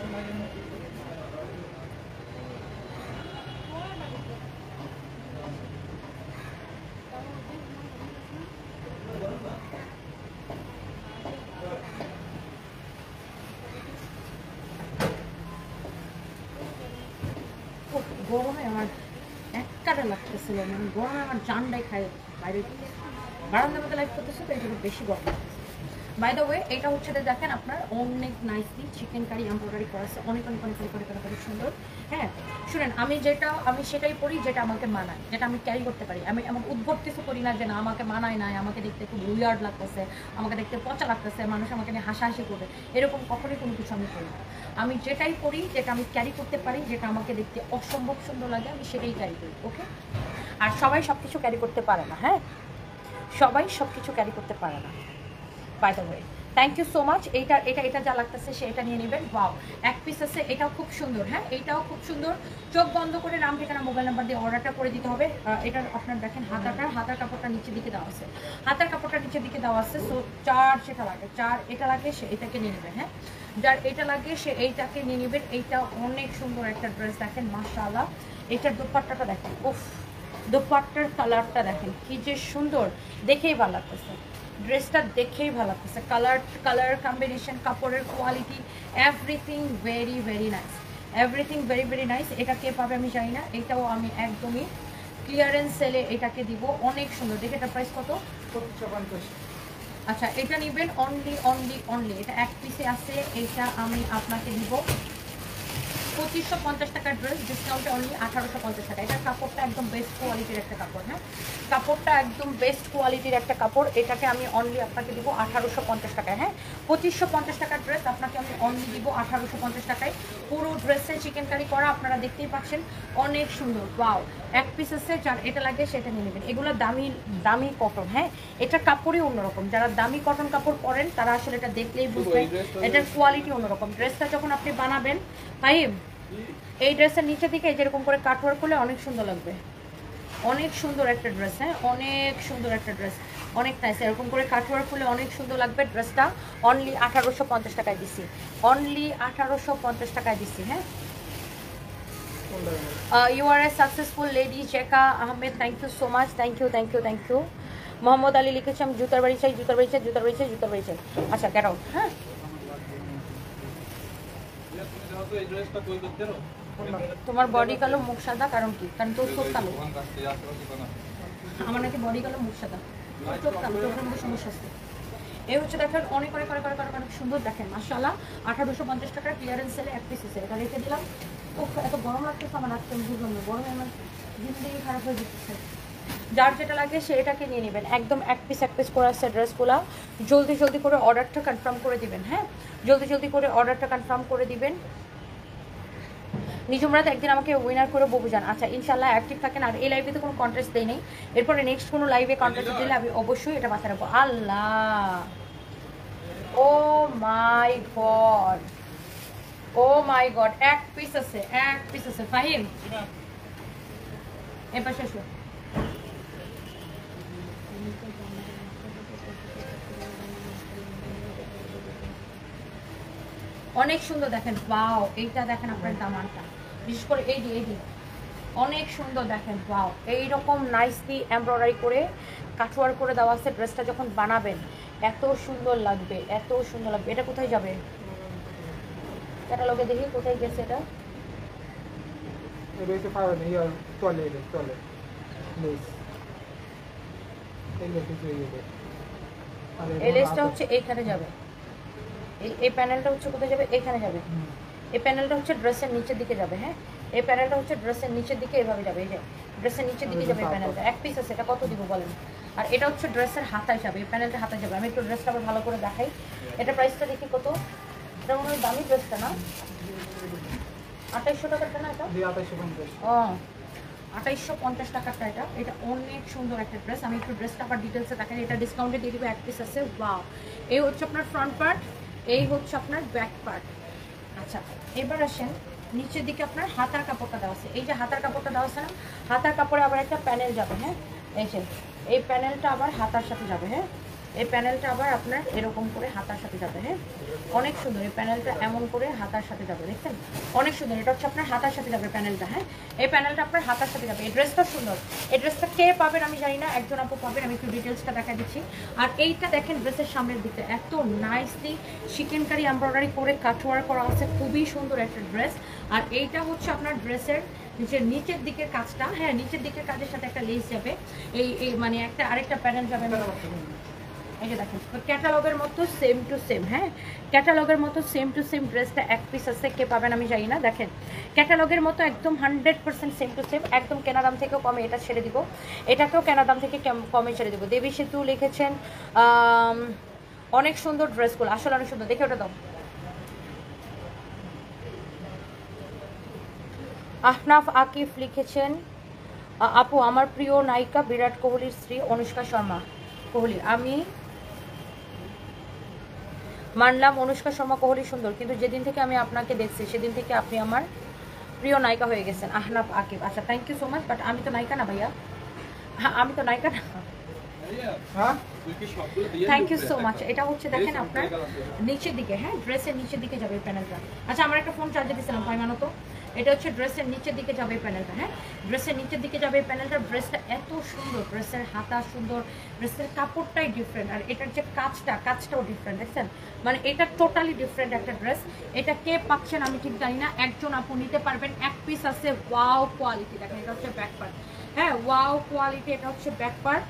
গরমে আমার এক কাটা লাগতেছিল, মানে গরমে আমার জানটাই খায় বাইরে। বারান্দার মধ্যে লাইভ করতেছে তো এই জন্য বেশি গরম লাগতেছে। বাই দ্য ওয়ে, এটা হচ্ছে দেখেন আপনার অনেক নাইসলি চিকেন কারি এমব্রয়ডারি করা আছে, অনেক সুন্দর। হ্যাঁ শুনেন, আমি সেটাই পরি যেটা আমাকে মানায়, যেটা আমি ক্যারি করতে পারি। আমি এমন উদ্ভট কিছু করি না যে না আমাকে মানায় নাই, আমাকে দেখতে খুব উইয়ার্ড লাগতেছে, আমাকে দেখতে পচা লাগতেছে, মানুষ আমাকে নিয়ে হাসাহাসি করবে, এরকম কখনোই কোনো কিছু আমি করি না। আমি যেটাই পরি, যেটা আমি ক্যারি করতে পারি, যেটা আমাকে দেখতে অসম্ভব সুন্দর লাগে, আমি সেটাই ক্যারি করি। ওকে? আর সবাই সব কিছু ক্যারি করতে পারে না। হ্যাঁ, সবাই সব কিছু ক্যারি করতে পারে না। By the way, thank you so much. এটা যা লাগতেছে সেটা নিয়ে নেবেন। ওয়াও, এক পিস আছে, এটাও খুব সুন্দর। হ্যাঁ, এটাও খুব সুন্দর। চোখ বন্ধ করে নাম ঠিকানা মোবাইল নাম্বার দিয়ে অর্ডারটা করে দিতে হবে। এটার আপনার দেখেন হাতার কাপড়টা নিচের দিকে দেওয়া আছে। সো চার যেটা লাগে, এটা লাগে সে এটাকে নিয়ে নেবেন। হ্যাঁ, যার এটা লাগে সে এইটাকে নিয়ে নেবেন। এইটা অনেক সুন্দর একটা ড্রেস, দেখেন মাশাআল্লাহ। এটার দোপাট্টাটা দেখেন, উফ, দোপাট্টার কালারটা দেখেন কি যে সুন্দর, দেখেই ভালো লাগতেছে ড্রেসটা, দেখেই ভালো লাগতেছে। কালার কম্বিনেশন, কাপড়ের কোয়ালিটি, এভরিথিং ভেরি নাইস। এটা কে পাবে আমি জানি না, এটাও আমি একদমই ক্লিয়ারেন্স সেলে এটাকে দিব। অনেক সুন্দর, দেখে এটা প্রাইস কত? 2550। আচ্ছা, এটা নেবেন অনলি, এটা এক পিসে আছে, এটা আমি আপনাকে দিব 2550 টাকার ড্রেস, ডিসকাউন্টে অনলি 1850 টাকা। এটার কাপড়টা একদম বেস্ট কোয়ালিটির একটা কাপড়। হ্যাঁ, কাপড়টা একদম বেস্ট কোয়ালিটির একটা কাপড়। এটাকে আমি অনলি আপনাকে দিব 1850 টাকায়। হ্যাঁ, 2550 টাকার ড্রেস আপনাকে আমি অনলি দিব 1850 টাকায়। পুরো ড্রেসে চিকেন কারি করা, আপনারা দেখতেই পাচ্ছেন, অনেক সুন্দর। ওয়াও, এক পিস আছে, যার এটা লাগে সেটা নিয়ে নেবেন। এগুলো দামি কটন। হ্যাঁ, এটা কাপড়ই অন্যরকম, যারা দামি কটন কাপড় পরেন তারা আসলে এটা দেখলেই বুঝবেন এটার কোয়ালিটি অন্যরকম। ড্রেসটা যখন আপনি বানাবেন, তাই এই ড্রেসের নিচে দিকে যেরকম করে কাটওয়ার্ক করলে অনেক সুন্দর লাগবে। অনেক সুন্দর একটা ড্রেস। হ্যাঁ, অনেক সুন্দর একটা ড্রেস, অনেক নাইস। এরকম করে কাটওয়ার্ক করলে অনেক সুন্দর লাগবে। ড্রেসটা অনলি 1850 টাকায় দিছি, অনলি 1850 টাকায় দিছি। হ্যাঁ, you are a successful lady Jeka Ahmed, thank you so much, thank you thank you thank you. Mohammad Ali লিখেছে আমি জুতার বাড়ি চাই, জুতার বাড়ি চাই, জুতার বাড়ি চাই, জুতার বাড়ি চাই। আচ্ছা গেট আউট। হ্যাঁ তোমার বডি কালো মুখ সাদা, কারণ কি? কারণ তোর চোখ কালো। আমার নাকি বডি কালো মুখ সাদা, চোখ কালো, চোখের মধ্যে সমস্যা আছে। এই হচ্ছে দেখেন অনেক অনেক অনেক অনেক অনেক সুন্দর দেখেন মাশাআল্লাহ। 1850 টাকার ক্লিয়ারেন্স সেলে এক পিস এসে এটা রেখে দিলাম। ও এত গরম লাগতেছে আমার, আজকে আমি বুঝলাম না, গরমে আমার জিন্দগি খারাপ হয়ে যেতেছে। যার যেটা লাগে সে এটাকে নিয়ে নেবেন। একদম এক পিস করে আসছে ড্রেসগুলো। জলদি জলদি করে অর্ডারটা কনফার্ম করে দিবেন। হ্যাঁ জলদি জলদি করে অর্ডারটা কনফার্ম করে দিবেন। নিজুমরাত একদিন আমাকে উইনার করে ববু যান। আচ্ছা ইনশাল্লাহ অ্যাক্টিভ থাকেন। আর এই লাইভে তো কোনো কন্টেস্ট দেই নেই, এরপরে নেক্সট কোনো লাইভে কন্টেস্ট দিলে আমি অবশ্যই এটা মাথায় রাখবো। আল্লাহ, ও মাই গড, ও মাই গড, এক পিস আছে, এক পিস আছে। ফাহিম এবার শেষ। অনেক সুন্দর দেখেন, ওয়াও এইটা দেখেন আপনার দামানটা, বিশেষ করে এই অনেক সুন্দর দেখেন, ওয়াও এইরকম নাইসলি এমব্রয়ডারি করে কাটওয়ার করে দেওয়া আছে। ড্রেসটা যখন বানাবেন এত সুন্দর লাগবে, এত সুন্দর লাগবে। এটা কোথায় যাবে? ক্যাটালগে দেখি কোথায় গেছে এটা। রয়েছে পাবেন ইয়ার চলে চলে এই লেসটা হচ্ছে এইখানে যাবে, এই প্যানেলটা হচ্ছে কোথায় যাবে? এখানে যাবে। এই প্যানেলটা হচ্ছে ড্রেসের নিচের দিকে যাবে। হ্যাঁ এই প্যানেলটা হচ্ছে ড্রেসের নিচের দিকে এভাবে যাবে। এই যে ড্রেসের নিচের দিকে যাবে এই প্যানেলটা। এক পিস আছে, এটা কত দিব বলেন? আর এটা হচ্ছে ড্রেসের হাতায় যাবে, এই প্যানেলটা হাতায় যাবে। আমি একটু ড্রেসটা আবার ভালো করে দেখাই। এটা প্রাইসটা দেখি কত। এটা মনে হয় দামি ড্রেসটা না? 2800 টাকারটা না এটা? ও 2850 টাকারটা এটা। এটা অনেক সুন্দর একটা ড্রেস। আমি একটু ড্রেসটা আবার ডিটেলসে দেখেন। এটা ডিসকাউন্টে দিয়ে দিব, এক পিস আছে। ওয়াও, এই হচ্ছে আপনার ফ্রন্ট পার্ট, এই হচ্ছে আপনার ব্যাক পার্ট। আচ্ছা এবার আসেন নিচের দিকে আপনার হাতার কাপড়টা দেওয়া আছে। এই যে হাতার কাপড়টা দেওয়া আছে না, হাতার কাপড়ে আবার একটা প্যানেল যাবে। হ্যাঁ এই যে এই প্যানেলটা আবার হাতার সাথে যাবে। হ্যাঁ এই প্যানেলটা আবার আপনার এরকম করে হাতার সাথে যাবে। হ্যাঁ অনেক সুন্দর, এই প্যানেলটা এমন করে হাতার সাথে যাবে, দেখছেন অনেক সুন্দর। এটা হচ্ছে আপনার হাতার সাথে যাবে প্যানেলটা। হ্যাঁ এই প্যানেলটা আপনার হাতার সাথে যাবে। এই ড্রেসটা সুন্দর, এই ড্রেসটা কে পাবেন আমি জানি না, একজন আপু পাবেন। আমি একটু ডিটেলসটা দেখা দিচ্ছি। আর এইটা দেখেন ড্রেসের সামনের দিকটা এত নাইসলি চিকেনকারি এমব্রয়ডারি করে কাটওয়ার করা আছে, খুবই সুন্দর একটা ড্রেস। আর এইটা হচ্ছে আপনার ড্রেসের নিচের দিকের কাজটা। হ্যাঁ নিচের দিকের কাজের সাথে একটা লেস যাবে, এই মানে একটা আরেকটা প্যানেল যাবে। এই যে দেখেন ক্যাটালগের মতো সেম টু সেম। হ্যাঁ ক্যাটালগের মতো সেম টু সেম ড্রেসটা এক পিস আছে, কে পাবেন আমি জানি না। দেখেন ক্যাটালগের মতো একদম 100% সেম টু সেম, একদম কেনা দাম থেকেও কমে এটা ছেড়ে দিব, এটাকেও কেনা দাম থেকে কমে ছেড়ে দিব। দেবী সেতু লিখেছেন অনেক সুন্দর ড্রেসগুলো, আসলে অনেক সুন্দর। দেখে ওটা দাও। আহনাফ আকিফ লিখেছেন আপু আমার প্রিয় নায়িকা বিরাট কোহলির স্ত্রী অনুষ্কা শর্মা কোহলি। আমি মানলাম অনুষ্কা শর্মা কোহলি সুন্দর, কিন্তু যেদিন থেকে আমি আপনাকে দেখছি সেদিন থেকে আপনি আমার প্রিয় নায়িকা হয়ে গেছেন। আহনাফ আকিব, আচ্ছা thank you so much. But আমি তো নায়িকা না ভাইয়া, হ্যাঁ আমি তো নায়িকা না। Thank you so much. এটা হচ্ছে দেখেন আপনার নিচের দিকে, হ্যাঁ ড্রেসের নিচের দিকে যাবে এই প্যানেলটা। আচ্ছা আমার একটা ফোন চার্জে দিয়েছিলাম ভাই মানো তো। এটা হচ্ছে ড্রেসের নিচের দিকে যাবে এই প্যানেলটা। হ্যাঁ ড্রেসের নিচের দিকে যাবে এই প্যানেলটা। ড্রেসটা এত সুন্দর, ড্রেসের হাতা সুন্দর, ড্রেসের কাপড়টাই ডিফারেন্ট, আর এটার যে কাজটাও ডিফারেন্ট, দেখছেন মানে এটা টোটালি ডিফারেন্ট একটা ড্রেস। এটা কে পাচ্ছেন আমি ঠিক জানি না, একজন আপু নিতে পারবেন। এক পিস আছে, ওয়াও কোয়ালিটি দেখেন। এটা হচ্ছে ব্যাক পার্ট। হ্যাঁ ওয়াও কোয়ালিটি, এটা হচ্ছে ব্যাক পার্ট।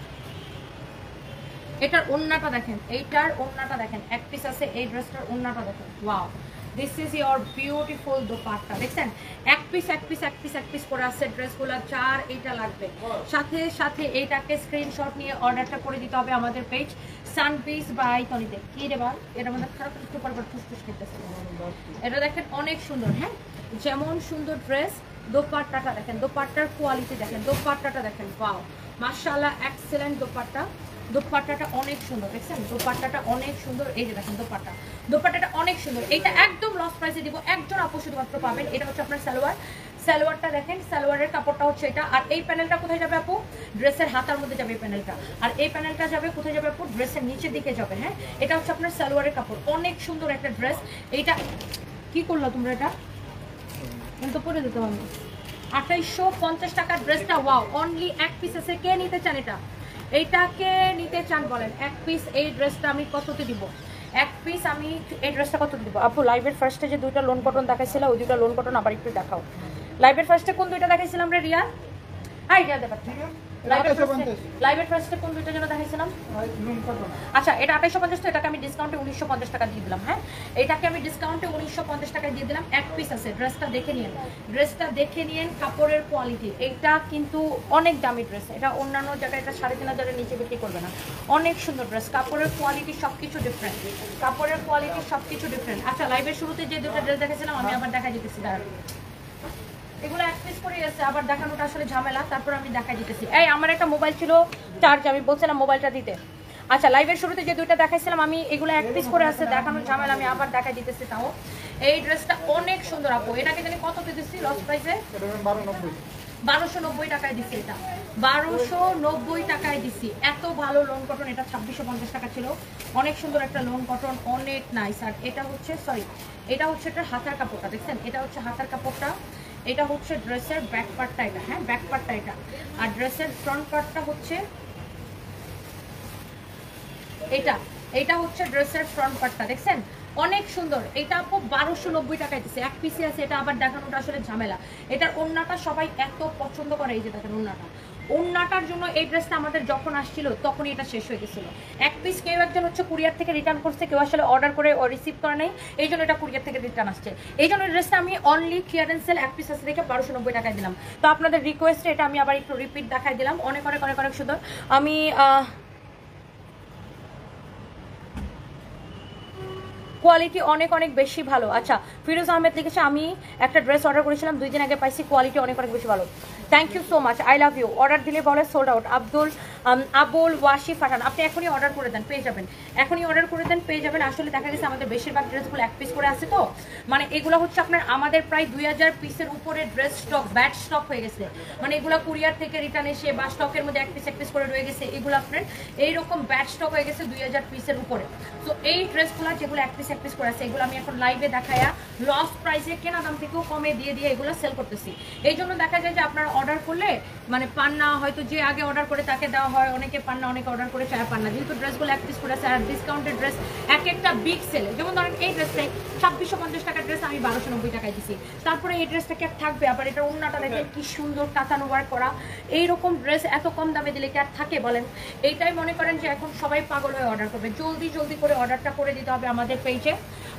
এটার ওন্নাটা দেখেন, এইটার ওন্নাটা দেখেন, এক পিস আছে। এই ড্রেসটার ওন্নাটা দেখেন, wow this is your beautiful dupatta. দেখছেন এক পিস করে আছে ড্রেসগুলো। যার এইটা লাগবে সাথে সাথে এইটাকে স্ক্রিনশট নিয়ে অর্ডারটা করে দিতে হবে আমাদের পেজ সানপিস বাই তনিতে। কি রে বা এটার মধ্যে খারাপ একটু পরপর ফুসফুস করতেছে। এটা দেখেন অনেক সুন্দর। হ্যাঁ যেমন সুন্দর ড্রেস, দোপাট্টাটা দেখেন, দোপাট্টার কোয়ালিটি দেখেন, দোপাট্টাটা দেখেন, ওয়াও মাশাআল্লাহ এক্সেলেন্ট দোপাট্টা। দোপাট্টাটা অনেক সুন্দর, দেখছেন দোপাট্টাটা অনেক সুন্দর। এই যে দেখেন দোপাট্টাটা অনেক সুন্দর। এটা একদম লস প্রাইসে দিব, একজন আপু শুধুমাত্র পাবেন। এটা হচ্ছে আপনার সালোয়ারটা দেখেন, সালোয়ারের কাপড়টা হচ্ছে এটা। আর এই প্যানেলটা কোথায় যাবে আপু? ড্রেসের হাতার মধ্যে যাবে এই প্যানেলটা। আর এই প্যানেলটা যাবে কোথায় যাবে আপু? ড্রেসের নিচের দিকে যাবে। হ্যাঁ এটা হচ্ছে আপনার সালোয়ারের কাপড়, অনেক সুন্দর একটা ড্রেস। এইটা কি করলো তোমরা? এটা তো পরে দিতে হবে। 2850 টাকার ড্রেসটা ওয়াও, অনলি এক পিস আছে। কে নিতে চান এটা? এইটাকে নিতে চান বলেন? এক পিস এই ড্রেসটা আমি কততে দিব? এক পিস আমি এই ড্রেসটা কত দিব? আপু লাইভের ফার্স্টে যে দুইটা লোন কটন দেখাইছিল ওই দুইটা লোন কটন আবার একটু দেখাও। লাইভের ফার্স্টে কোন দুইটা দেখাইছিলাম রে রিয়া? হাই রিয়া দেবা। লাইভের ফার্স্টে কোন দুইটা যেন দেখাইছিলাম? আচ্ছা এটা 2850, তো এটাকে আমি ডিসকাউন্টে 1950 টাকা দিয়ে দিলাম। হ্যাঁ এটাকে আমি ডিসকাউন্টে 1950 টাকা দিয়ে দিলাম। এক পিস আছে, ড্রেসটা দেখে নিন, ড্রেসটা দেখে নিন, কাপড়ের কোয়ালিটি। এটা কিন্তু অনেক দামি ড্রেস, এটা অন্যান্য জায়গায় এটা 3500 নিচে বিক্রি করবে না। অনেক সুন্দর ড্রেস, কাপড়ের কোয়ালিটি সবকিছু ডিফারেন্ট, কাপড়ের কোয়ালিটি সবকিছু ডিফারেন্ট। আচ্ছা লাইভের শুরুতে যে দুটো ড্রেস দেখেছিলাম আমি আবার দেখা দিতেছি, দাঁড়ান। এগুলো এক পিস করে আছে, আবার দেখানোটা আসলে ঝামেলা, তারপর আমি দেখাই দিতেছি। এই আমার একটা মোবাইল ছিল চার্জ, আমি বলছিলাম মোবাইলটা দিতে। আচ্ছা লাইভের শুরুতে যে দুইটা দেখাইছিলাম আমি, এগুলো এক পিস করে আছে, দেখানোর ঝামেলা, আমি আবার দেখাই দিতেছি। তাও এই ড্রেসটা অনেক সুন্দর আপু, এটাকে জানি কত দিতেছি লস প্রাইসে? 1290 টাকায় দিচ্ছি। এটা 1290 টাকায় দিচ্ছি। এত ভালো লোন কটন, এটা 2650 টাকা ছিল। অনেক সুন্দর একটা লোন কটন, অনেক নাইস। আর এটা হচ্ছে সরি, এটা হচ্ছে একটা হাতার কাপড়টা, দেখছেন? এটা হচ্ছে হাতার কাপড়টা, এটা হচ্ছে ড্রেসের ব্যাক পার্টটা, এটা হ্যাঁ ব্যাক পার্টটা এটা। আর ড্রেসের ফ্রন্ট পার্টটা হচ্ছে এটা, এটা হচ্ছে ড্রেসের ফ্রন্ট পার্টটা, দেখছেন? অনেক সুন্দর। এটা আপু 1290 টাকায় দিচ্ছে, এক পিসি আছে। এটা আবার দেখানোটা আসলে ঝামেলা। এটার ওড়নাটা সবাই এত পছন্দ করে, এই যে দেখেন ওড়নাটা, ওড়নাটার জন্য এই ড্রেসটা আমাদের যখন আসছিল তখনই এটা শেষ হয়ে গেছিল। এক পিস কেউ একজন হচ্ছে কুরিয়ার থেকে রিটার্ন করছে, কেউ আসলে অর্ডার করে রিসিভ করে নাই, এই জন্য এটা কুরিয়ার থেকে রিটার্ন আসছে। এই জন্য ড্রেসটা আমি অনলি ক্লিয়ারেন্স সেল এক পিস আছে দেখে 1290 টাকায় দিলাম। তো আপনাদের রিকোয়েস্টে এটা আমি আবার একটু রিপিট দেখাই দিলাম। অনেক অনেক অনেক অনেক সুন্দর। আমি কোয়ালিটি অনেক অনেক বেশি ভালো। আচ্ছা ফিরোজ আহমেদ লিখেছে আমি একটা ড্রেস অর্ডার করেছিলাম 2 দিন আগে, পাইছি কোয়ালিটি অনেক অনেক বেশি ভালো। Thank you so much, I love you. Order দিলে বলে সোল্ড আউট। আবুল ওয়াশি ফাটান, আপনি এখনই অর্ডার করে দেন, পেয়ে যাবেন। এখনই অর্ডার করে দেন, পেয়ে যাবেন। আসলে দেখা গেছে আমাদের বেশিরভাগ ড্রেসগুলো এক পিস করে আছে, তো মানে এগুলো হচ্ছে আপনার আমাদের প্রায় 2000 পিসের উপরে ড্রেস স্টক, ব্যাড স্টক হয়ে গেছে। মানে এগুলো কুরিয়ার থেকে রিটার্ন এসে বা স্টকের মধ্যে এক পিস করে রয়ে গেছে, এগুলো আপনার এইরকম ব্যাড স্টক হয়ে গেছে 2000 পিসের উপরে। তো এই ড্রেসগুলো যেগুলো এক পিস করে আছে, এগুলো আমি এখন লাইভে দেখায়া লস প্রাইসে কেনা দাম থেকেও কমে দিয়ে এগুলো সেল করতেছি। এই জন্য দেখা যায় যে আপনারা অর্ডার করলে মানে পান না, হয়তো যে আগে অর্ডার করে তাকে দেওয়া হয়, অনেকে পান না, অনেকে অর্ডার করে চায় পান না। যেহেতু ড্রেসগুলো এক পিস করে আছে আর ডিসকাউন্টেড ড্রেস এক একটা বিগ সেলে, যেমন ধরেন এই ড্রেসটাই 2650 টাকার ড্রেস আমি 1290 টাকায় দিচ্ছি। তারপরে এই ড্রেসটা কি আর থাকবে? আবার এটা ওড়নাটা দেখেন কি সুন্দর কাতান ওয়ার্ক করা। এইরকম ড্রেস এত কম দামে দিলে কি আর থাকে বলেন? এইটাই মনে করেন যে এখন সবাই পাগল হয়ে অর্ডার করবে। জলদি জলদি করে অর্ডারটা করে দিতে হবে আমাদের পেজে,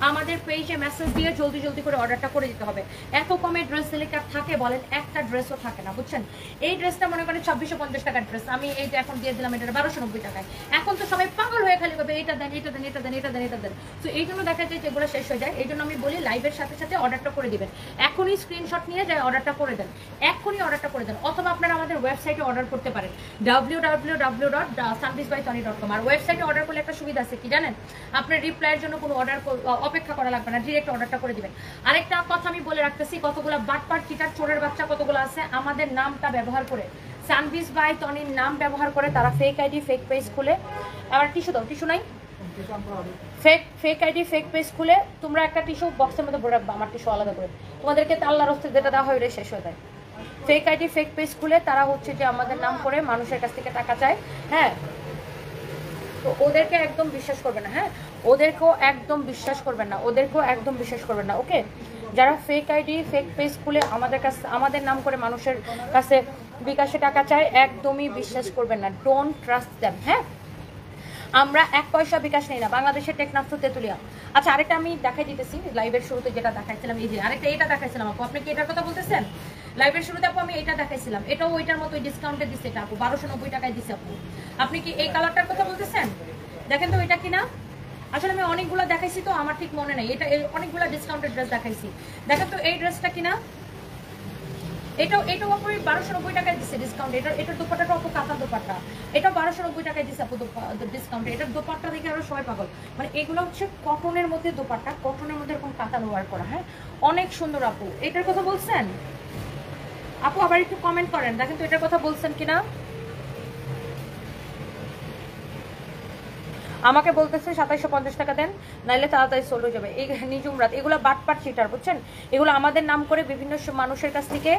আমাদের পেজে মেসেজ দিয়ে জলদি জলদি করে অর্ডারটা করে দিতে হবে। এত কমে ড্রেস দিলে কি আর থাকে বলেন? একটা ড্রেসও থাকে না, বুঝছেন? এই ড্রেসটা মনে করেন 2650 টাকার ড্রেস, আমি এইটা এখন দিয়ে দিলাম এটা 1290 টাকায়। এখন তো সবাই পাগল হয়ে খালি করবে এটা দেন এটা দেন এটা দেন এটা দেন এটা দেন। তো এই জন্য দেখা যায় যেগুলো শেষ হয়ে যায়। এই জন্য আমি বলি লাইভের সাথে সাথে অর্ডারটা করে দিবেন। এখনই স্ক্রিনশট নিয়ে যায় অর্ডারটা করে দেন, এখনই অর্ডারটা করে দেন। অথবা আপনারা আমাদের ওয়েবসাইটে অর্ডার করতে পারেন www.sunbizbytony.com। আর ওয়েবসাইটে অর্ডার করলে একটা সুবিধা আছে কি জানেন? আপনার রিপ্লাইয়ের জন্য কোনো অর্ডার অপেক্ষা করা লাগবে না, ডিরেক্ট অর্ডারটা করে দিবেন। আরেকটা কথা আমি বলে রাখতেছি, কতগুলো বাটপাট চিটার চোরের বাচ্চা কতগুলো আছে আমাদের নামটা ব্যবহার করে, সানবিজ বাই টনির নাম ব্যবহার করে তারা ফেক আইডি ফেক পেজ খুলে। আবার টিস্যু দাও, টিস্যু নাই? ফেক আইডি ফেক পেজ খুলে তোমরা একটা টিস্যু বক্সের মধ্যে ভরে রাখবা, আমার টিস্যু আলাদা করে। তোমাদেরকে আল্লাহর রাস্তায় যেটা দেওয়া হয় ওটা শেষ হয়ে যায়। ফেক আইডি ফেক পেজ খুলে তারা হচ্ছে যে আমাদের নাম করে মানুষের কাছ থেকে টাকা চায়। হ্যাঁ তো ওদেরকে একদম বিশ্বাস করবে না। হ্যাঁ ওদেরকেও একদম বিশ্বাস করবেন না, ওদেরকেও একদম বিশ্বাস করবেন না। ওকে, যারা ফেক আইডি ফেক পেজ খুলে আমাদের কাছে আমাদের নাম করে মানুষের কাছে বিকাশে টাকা চায়, একদমই বিশ্বাস করবেন না। Don't trust them. হ্যাঁ আমরা 1 পয়সা বিকাশ নেই না, বাংলাদেশের টেকনাফ তেতুলিয়া। আচ্ছা আরেকটা আমি দেখাই দিতেছি, লাইভের শুরুতে যেটা দেখাইছিলাম, এই যে আরেকটা এটা দেখাইছিলাম আপু, আপনি কি এটার কথা বলতেছেন? লাইভের শুরুতে আপু আমি এটা দেখাইছিলাম, এটাও ওইটার মতো ডিসকাউন্টে দিচ্ছে এটা আপু, 1290 টাকায় দিচ্ছে আপু। আপনি কি এই কালারটার কথা বলতেছেন? দেখেন তো এটা কিনা। আসলে আমি অনেকগুলো দেখাইছি তো আমার ঠিক মনে নেই, এটা অনেকগুলো ডিসকাউন্টেড ড্রেস দেখাইছি। দেখেন তো এই ড্রেসটা কিনা। এটাও আপু 1290 টাকায় দিচ্ছে ডিসকাউন্ট। এটার দোপাট্টাটা আপু কাঁথা দোপাট্টা, এটা 1290 টাকায় দিচ্ছে আপু ডিসকাউন্টে। এটার দোপাট্টা দেখে আরো সবাই পাগল। মানে এগুলো হচ্ছে কটনের মধ্যে দোপাট্টা, কটনের মধ্যে এরকম কাঁথা ওয়ার করা। হ্যাঁ অনেক সুন্দর আপু। এটার কথা বলছেন আপু? আবার একটু কমেন্ট করেন, দেখেন তো এটার কথা বলছেন কিনা। আমাকে বলতেছে 2750 টাকা দেন, নাইলে তাড়াতাড়ি সোল্ড হয়ে যাবে। এই নিজুম রাত, এগুলো বাটপাট চিটার, বুঝছেন? এগুলো আমাদের নাম করে বিভিন্ন মানুষের কাছ থেকে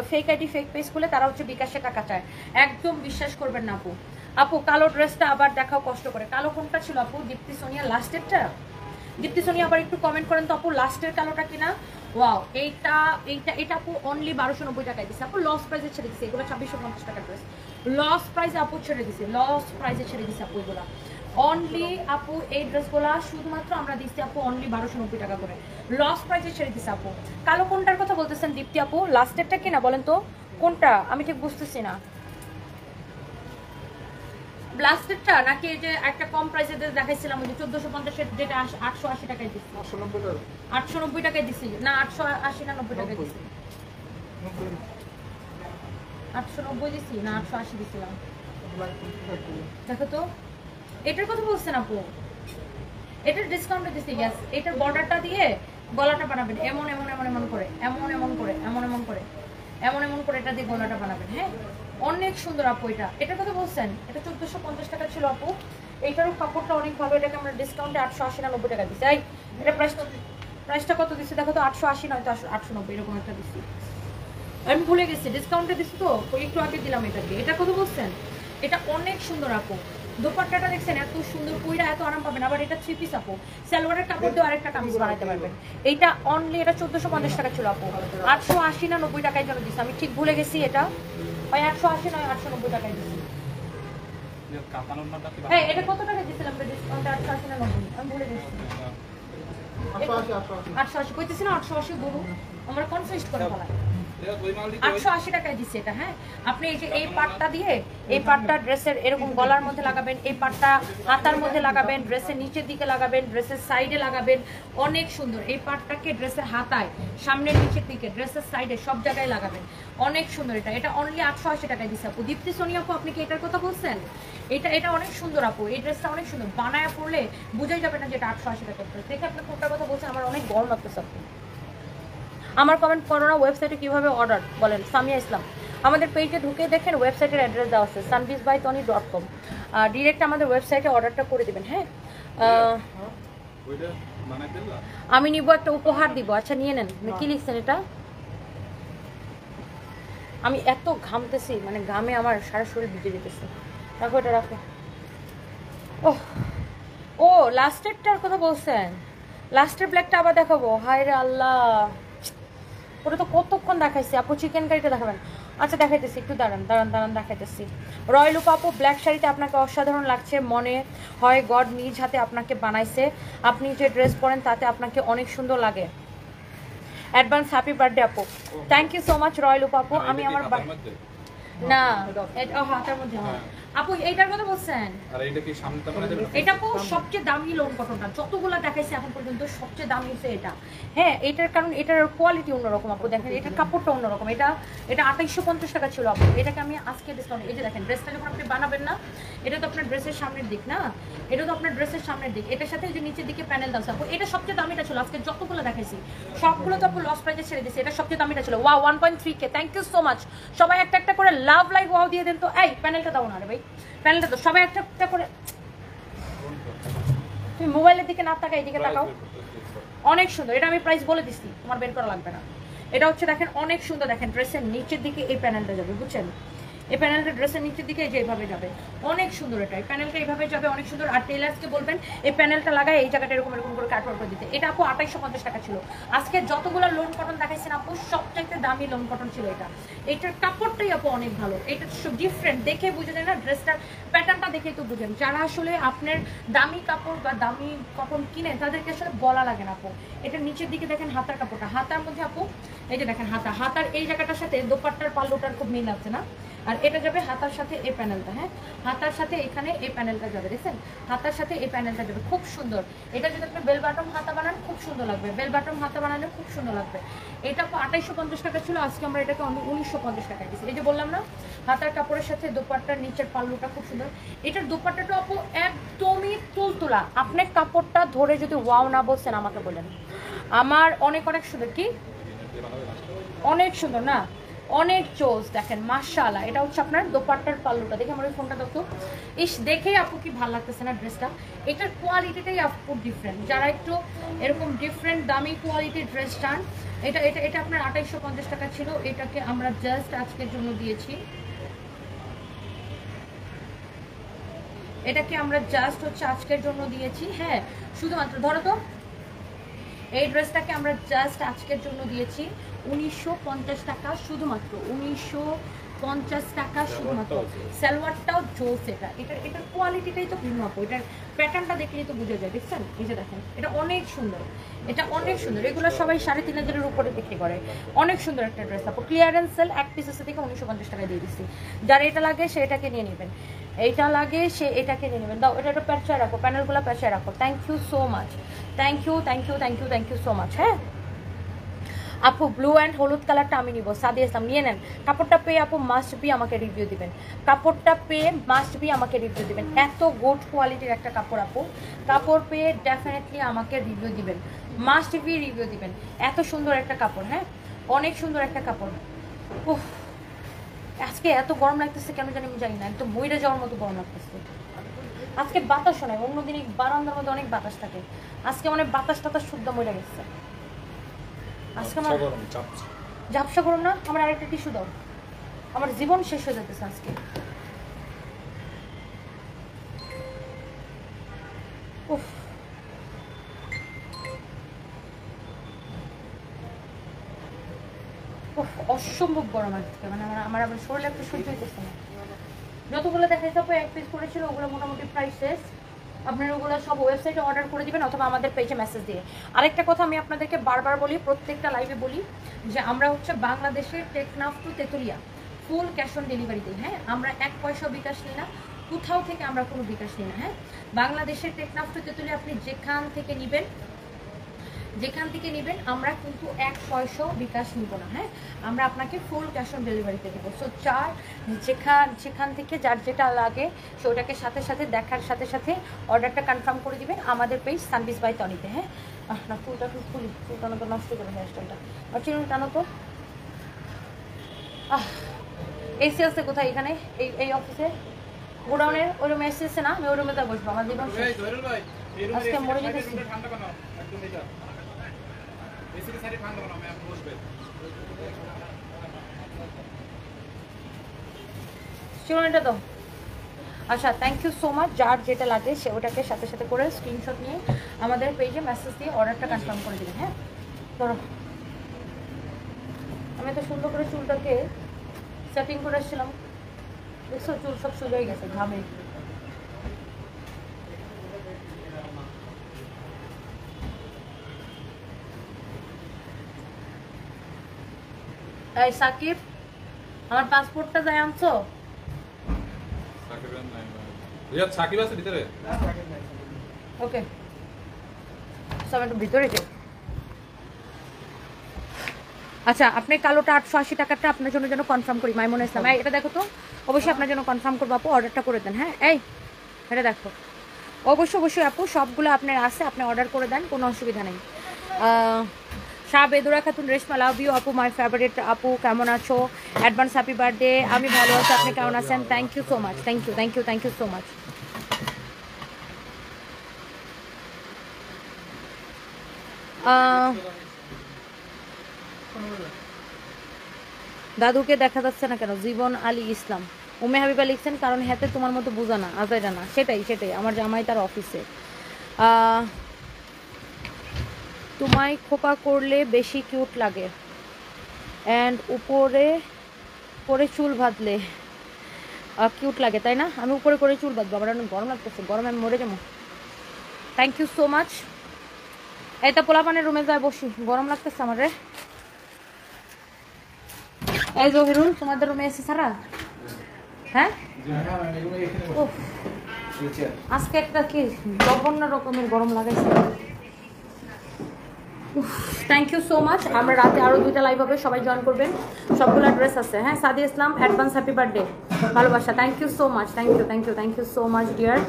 ফেক আইডি ফেক পেজ খুলে তারা হচ্ছে বিকাশে টাকা চায়। একদম বিশ্বাস করবেন না আপু। আপু কালো ড্রেসটা আবার দেখাও কষ্ট করে। কালো কোনটা ছিল আপু? দীপ্তি সোনিয়া লাস্টেরটা? দীপ্তি সোনিয়া আবার একটু কমেন্ট করেন তো আপু, লাস্টের কালোটা কিনা? ওয়াও, এটা আপু অনলি 1290 টাকায় দিচ্ছে আপু। লস প্রাইসে ছেড়ে দিচ্ছে এগুলো। 2650 টাকা ড্রেস লস প্রাইসে আপু ছেড়ে দিচ্ছে, লস প্রাইসে ছেড়ে দিচ্ছে আপু এগুলো। অনলি আপু এই ড্রেসগুলো শুধুমাত্র আমরা দিচ্ছি আপু অনলি 1290 টাকা করে, লস প্রাইসে ছেড়ে দিচ্ছে আপু। কালো কোনটার কথা বলতেছেন দীপ্তি আপু? লাস্টেরটা কিনা বলেন তো কোনটা? আমি ঠিক বুঝতেছি না। ব্লাস্টেডটা নাকি এই যে একটা কম প্রাইসে দেখাইছিলাম ওই যে 1450 এর, যেটা 880 টাকায় দিচ্ছি? 890 টাকায় দিচ্ছি না? 880 না 90 টাকায় দিচ্ছি? 890 দিচ্ছি না 880 দিছিলাম? দেখো তো, এটার কথা বলছেন আপু? এটার ডিসকাউন্টে দিচ্ছি। গ্যাস এটার বর্ডারটা দিয়ে গলাটা বানাবেন এমন এমন এমন এমন করে, এমন এমন করে, এমন এমন করে, এমন এমন করে এটা দিয়ে গলাটা বানাবেন। হ্যাঁ, অনেক সুন্দর আপু। এটার কথা বলছেন? এটা 1450 টাকা ছিল আপু। এইটারও কাপড়টা অনেক ভালো। এটাকে আমরা ডিসকাউন্টে 880 না 90 টাকা দিচ্ছি। এটা প্রাইসটা কত দিচ্ছি দেখো তো? 880 নয়তো 890 এরকম একটা দিচ্ছি। আমি ভুলে গেছি, ডিসকাউন্টে দিচ্ছি তো একটু আগে দিলাম এটাকে। এটার কথা বলছেন? এটা অনেক সুন্দর আপু। দোপাট্টাটা দেখছেন এত সুন্দর, পইরা এত আরাম পাবেন। আবার এটা 3 পিস আপু, সালোয়ারের কাপড় দিয়ে আরেকটা কামিজ বানাতে পারবেন। এইটা অনলি এটা 1450 টাকা ছিল আপু। 880 না 90 টাকায় জন্য দিচ্ছি, আমি ঠিক ভুলে গেছি। এটা ওই 880 নয় 890 টাকায় দিচ্ছি। হ্যাঁ, এটা কত টাকা দিছিলাম ডিসকাউন্টে? 880 না 90? আমি ভুলে গেছি। 880 কইতেছি না? 880 গরু আমরা কনফিউজ করে ফেলাই। 880 টাকায় দিচ্ছে এটা। হ্যাঁ, আপনি এই যে এই পাটটা দিয়ে এই পাটটা ড্রেসের এরকম গলার মধ্যে লাগাবেন, এই পাটটা হাতার মধ্যে লাগাবেন, ড্রেসের নিচের দিকে লাগাবেন, ড্রেসের সাইডে লাগাবেন। অনেক সুন্দর। এই পাটটাকে ড্রেসের হাতায়, সামনের নিচের দিকে, ড্রেসের সাইডে সব জায়গায় লাগাবেন। অনেক সুন্দর। এটা অনলি 880 টাকায় দিচ্ছে আপু। দীপ্তি সোনিয়া আপু, আপনি কি এটার কথা বলছেন? এটা অনেক সুন্দর আপু। এই ড্রেসটা অনেক সুন্দর, বানায় পড়লে বুঝাই যাবে না যে এটা 880 টাকার ড্রেস। দেখে আপনি কোনটার কথা বলছেন? আমার অনেক গরম লাগতেছে আপু। আমার কমেন্ট করো না। ওয়েবসাইটে কিভাবে অর্ডার বলেন? সামিয়া ইসলাম। আমাদের পেজে ঢুকে দেখেন ওয়েবসাইটের অ্যাড্রেস দেওয়া আছে sunbeesbytony.com। ডিরেক্ট আমাদের ওয়েবসাইটে অর্ডারটা করে দিবেন। হ্যাঁ, আমি নিব একটা উপহার দিব। আচ্ছা নিয়ে নেন। কি লিখছেন এটা? আমি এত ঘামতেছি, মানে ঘামে আমার সারা শরীর ভিজে যেতেছে। রাখো এটা, রাখো। ও লাস্টেরটার কথা বলছেন? লাস্টের ব্ল্যাকটা আবার দেখাবো? হায় রে আল্লাহ, ওটা তো কতক্ষণ দেখাইছি আপু। চিকেন কারিটা দেখাবেন? আচ্ছা দেখাইতেছি, একটু দাঁড়ান দাঁড়ান দাঁড়ান, দেখাইতেছি। রয়্যাল আপু, ব্ল্যাক শাড়িতে আপনাকে অসাধারণ লাগছে। মনে হয় গড নিজ হাতে আপনাকে বানাইছে। আপনি যে ড্রেস পরেন তাতে আপনাকে অনেক সুন্দর লাগে। অ্যাডভান্স হ্যাপি বার্থডে আপু। Thank you so much Royal আপু। আমি আমার না হাতের মধ্যে আপু এইটার কথা বলছেন? আর এটা কি সামনে তারপরে দেবেন? এটা আপু সবচেয়ে দামি লোন কটনটা, যতগুলো দেখাইছে এখন পর্যন্ত সবচেয়ে দামি হচ্ছে এটা। হ্যাঁ, এটার কারণ এটার কোয়ালিটি অন্যরকম আপু। দেখেন এটার কাপড়টা অন্যরকম। এটা 2850 টাকা ছিল আপু। এটাকে আমি আজকে ডিসকাউন্ট, এই যে দেখেন ড্রেসটা যখন আপনি বানাবেন না, এটা তো আপনার ড্রেসের সামনের দিক না, এটা তো আপনার ড্রেসের সামনের দিক। এটার সাথে যে নিচের দিকে প্যানেল দাও আপু, এটা সবচেয়ে দামিটা ছিল। আজকে যতগুলো দেখাইছি সবগুলো তো আপু লস প্রাইসে ছেড়ে দিয়েছে। এটা সবচেয়ে দামিটা ছিল। Wow, 1.3K। Thank you so much. সবাই একটা একটা করে লাভ লাইক ওয়াও দিয়ে দেন তো। এই প্যানেলটা দাও না রে ভাই, প্যানেলটা তো সবাই একটা একটা করে। তুমি মোবাইলের দিকে না তাকাও, এইদিকে তাকাও। অনেক সুন্দর। এটা আমি প্রাইস বলে দিচ্ছি, তোমার বের করা লাগবে না। এটা হচ্ছে দেখেন অনেক সুন্দর। দেখেন ড্রেসের নিচের দিকে এই প্যানেলটা যাবে, বুঝছেন? এই প্যানেলটা ড্রেসের নিচের দিকে যে এইভাবে যাবে, অনেক সুন্দর। এটা এই প্যানেলটা এইভাবে যাবে, অনেক সুন্দর। আর টেলার্সকে বলবেন এই প্যানেলটা লাগায় এই জায়গাটা এরকম এরকম করে কাটওয়ার্ক করে দিতে। এটা আপু 2850 টাকা ছিল। আজকে যতগুলো লোন কটন দেখাইছেন আপু, সবচাইতে দামি লোন কটন ছিল এটা। এটার কাপড়টাই আপু অনেক ভালো। এটা ডিফারেন্ট, দেখে বুঝে যায় না, ড্রেসটার প্যাটার্নটা দেখেই তো বুঝেন। যারা আসলে আপনার দামি কাপড় বা দামি কটন কিনেন তাদেরকে আসলে বলা লাগে না আপু। এটা নিচের দিকে দেখেন হাতার কাপড়টা, হাতার মধ্যে আপু এই যে দেখেন হাতার এই জায়গাটার সাথে দোপাট্টার পাল্লুটার খুব মিল আছে না? আর এটা যাবে হাতার সাথে এই প্যানেলটা। হ্যাঁ, হাতার সাথে এখানে এই প্যানেলটা যাবে, দেখছেন? হাতার সাথে এই প্যানেলটা যাবে, খুব সুন্দর। এটা যদি আপনি বেল বাটম হাতা বানান খুব সুন্দর লাগবে, বেল বাটম হাতা বানালে খুব সুন্দর লাগবে। এটা 2850 টাকা ছিল, আজকে আমরা এটাকে 1950 টাকায় দিচ্ছি। এই যে বললাম না, হাতার কাপড়ের সাথে দোপাট্টার নিচের পাল্লুটা খুব সুন্দর। এটার দোপাট্টাটা আপু একদমই তুলতুলা। আপনার কাপড়টা ধরে যদি ওয়াও না বলছেন আমাকে বলেন। আমার অনেক অনেক সুন্দর। কি অনেক সুন্দর না? অনেক চোজ দেখেন মাশাআল্লাহ। এটা হচ্ছে আপনার দোপাট্টার পাল্লুটা, দেখে আমার ওই ফোনটা দেখো ইস, দেখেই আপু কি ভালো লাগতেছে না ড্রেসটা। এটার কোয়ালিটিটাই আপু ডিফারেন্ট, যারা একটু এরকম ডিফারেন্ট দামি কোয়ালিটির ড্রেস চান, এটা এটা এটা আপনার 2850 টাকা ছিল, এটাকে আমরা জাস্ট আজকের জন্য দিয়েছি, এটাকে আমরা জাস্ট হচ্ছে আজকের জন্য দিয়েছি। হ্যাঁ শুধুমাত্র ধরো তো, এই ড্রেসটাকে আমরা জাস্ট আজকের জন্য দিয়েছি 1950 টাকা, শুধুমাত্র 1950 টাকা শুধুমাত্র। সালোয়ারটাও জোস, এটার কোয়ালিটিটাই তো ভিন্ন আপু, এটার প্যাটার্নটা দেখলেই তো বোঝা যায়, দেখছেন এই যে দেখেন, এটা অনেক সুন্দর, এটা অনেক সুন্দর। এগুলো সবাই 3500-এর উপরে বিক্রি করে, অনেক সুন্দর একটা ড্রেস আপু। ক্লিয়ারেন্স সেল এক পিস আছে থেকে 1950 টাকা দিয়ে দিচ্ছি, যার এটা লাগে সে এটাকে নিয়ে নেবেন, এইটা লাগে সে এটাকে নিয়ে নেবেন। দাও এটা একটু প্যাচায় রাখো, প্যানেলগুলো প্যাচায় রাখো। Thank you so much, thank you thank you thank you thank you so much. হ্যাঁ আপু ব্লু অ্যান্ড হলুদ কালারটা আমি নিব, সাদিয়া ইসলাম নিয়ে নেন। কাপড়টা পেয়ে আপু মাস্ট বি আমাকে রিভিউ দিবেন, কাপড়টা পেয়ে মাস্ট বি আমাকে রিভিউ দিবেন। এত গুড কোয়ালিটির একটা কাপড় আপু, কাপড় পেয়ে ডেফিনেটলি আমাকে রিভিউ দিবেন, মাস্ট বি রিভিউ দিবেন। এত সুন্দর একটা কাপড়, হ্যাঁ অনেক সুন্দর একটা কাপড়। উফ আজকে এত গরম লাগতেছে কেন জানি আমি জানি না, একদম মইরা যাওয়ার মতো গরম লাগতেছে। আজকে বাতাসও নাই, অন্যদিন এই বারান্দার মধ্যে অনেক বাতাস থাকে, আজকে মানে বাতাস টাতাস শুদ্ধ মইরা গেছে। আজকে আমার ঝাপসা গরম না, আমার আরেকটা টিস্যু দাও, আমার জীবন শেষ হয়ে যেতেছে আজকে। উফ অসম্ভব গরম আজকে, মানে আমার আবার শরীরে একটু সহ্য হইতেছে না। যতগুলো দেখাইতে হবে এক পিস করেছিল ওগুলো মোটামুটি প্রাইস শেষ, আপনারা ওগুলো সব ওয়েবসাইটে অর্ডার করে দিবেন অথবা আমাদের পেজে মেসেজ দিয়ে। আরেকটা কথা আমি আপনাদেরকে বারবার বলি, প্রত্যেকটা লাইভে বলি, যে আমরা হচ্ছে বাংলাদেশের Teknaf to Tetulia full cash on delivery দিই। হ্যাঁ আমরা 1 পয়সা বিকাশ নিই না, কোথাও থেকে আমরা কোনো বিকাশ নিই না। হ্যাঁ বাংলাদেশের টেকনাফ টু তেতুলিয়া আপনি যেখান থেকে নেবেন আমরা কিন্তু 1 পয়সাও বিকাশ নিব না। হ্যাঁ আমরা আপনাকে ফুল ক্যাশ অন ডেলিভারিতে দেবো। সো যেখান থেকে যার যেটা লাগে সে ওটাকে সাথে সাথে দেখার সাথে সাথে অর্ডারটা কনফার্ম করে দিবেন আমাদের পেজ সানবিজ বাই তনিতে। হ্যাঁ না ফুলটা ফুল টানো তো, নষ্ট করে হেয়ারস্টাইলটা, আর চিরুন টানো তো। এসি আছে কোথায় এখানে, এই অফিসে গোডাউনের ওই রুমে এসি আছে না, আমি ওই রুমে যা বসবো, আমার জীবন আজকে মরে যেতেছি। চিরুনিটা দাও। আচ্ছা থ্যাংক ইউ সো মাচ, যার যেটা লাগে সে ওটাকে সাথে সাথে করে স্ক্রিনশট নিয়ে আমাদের পেজে মেসেজ দিয়ে অর্ডারটা কনফার্ম করে দেবেন। হ্যাঁ ধরো আমি তো সুন্দর করে চুলটাকে সেটিং করে এসেছিলাম, দেখছো চুল সব সোজা হয়ে গেছে ঘামে। এই সাকিব আমার পাসপোর্টটা যাই আনছো? সাকিব আছে ভিতরে, ওকে সব একটু ভিতরে যাই। আচ্ছা আপনি কালোটা 880 টাকাটা আপনার জন্য যেন কনফার্ম করি, মাইমুনা ইসলাম এটা দেখো তো, অবশ্যই আপনার জন্য কনফার্ম করবো আপু, অর্ডারটা করে দেন। হ্যাঁ এই এটা দেখো, অবশ্যই আপু সবগুলো আপনার আছে, আপনি অর্ডার করে দেন, কোনো অসুবিধা নেই। শাহ বেদুরা খাতুন রেশমা, লাভ ইউ আপু, মাই ফেভারিট আপু, কেমন আছো? Advance happy birthday. আমি ভালো আছি, আপনি কেমন আছেন? Thank you so much, thank you so much. দাদুকে দেখা যাচ্ছে না কেন? জীবন আলী ইসলাম, উমে হাবিবা লিখছেন কারণ হাতে তোমার মতো বোঝা না, আজাইরা না। সেটাই আমার জামাই তার অফিসে। তোমায় খোপা করলে বেশি কিউট লাগে, অ্যান্ড উপরে করে চুল বাঁধলে কিউট লাগে, তাই না? আমি উপরে করে চুল বাঁধবো, আমার অনেক গরম লাগতেছে, গরমে আমি মরে যাবো। Thank you so much. এই তো পোলাপানের রুমে যায় বসি, গরম লাগতেছে আমার রে। এই জহিরুল তোমাদের রুমে এসে সারা, হ্যাঁ আজকে একটা কি জঘন্য রকমের গরম লাগাইছে। Thank you so much. আমরা রাতে আরও 2টা লাইভ হবে, সবাই জয়েন করবেন, সবগুলো ড্রেস আছে। হ্যাঁ Sadia Islam advance happy birthday, ভালোবাসা। Thank you so much, thank you so much dear.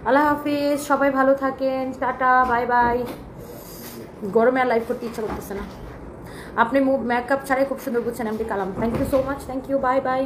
আল্লাহ হাফিজ, সবাই ভালো থাকেন, টাটা বাই বাই। গরমে আর লাইভ করতে ইচ্ছা করতেছে না। আপনি মেকআপ ছাড়াই খুব সুন্দর বুঝছেন MD Kalam. Thank you so much, thank you, bye by.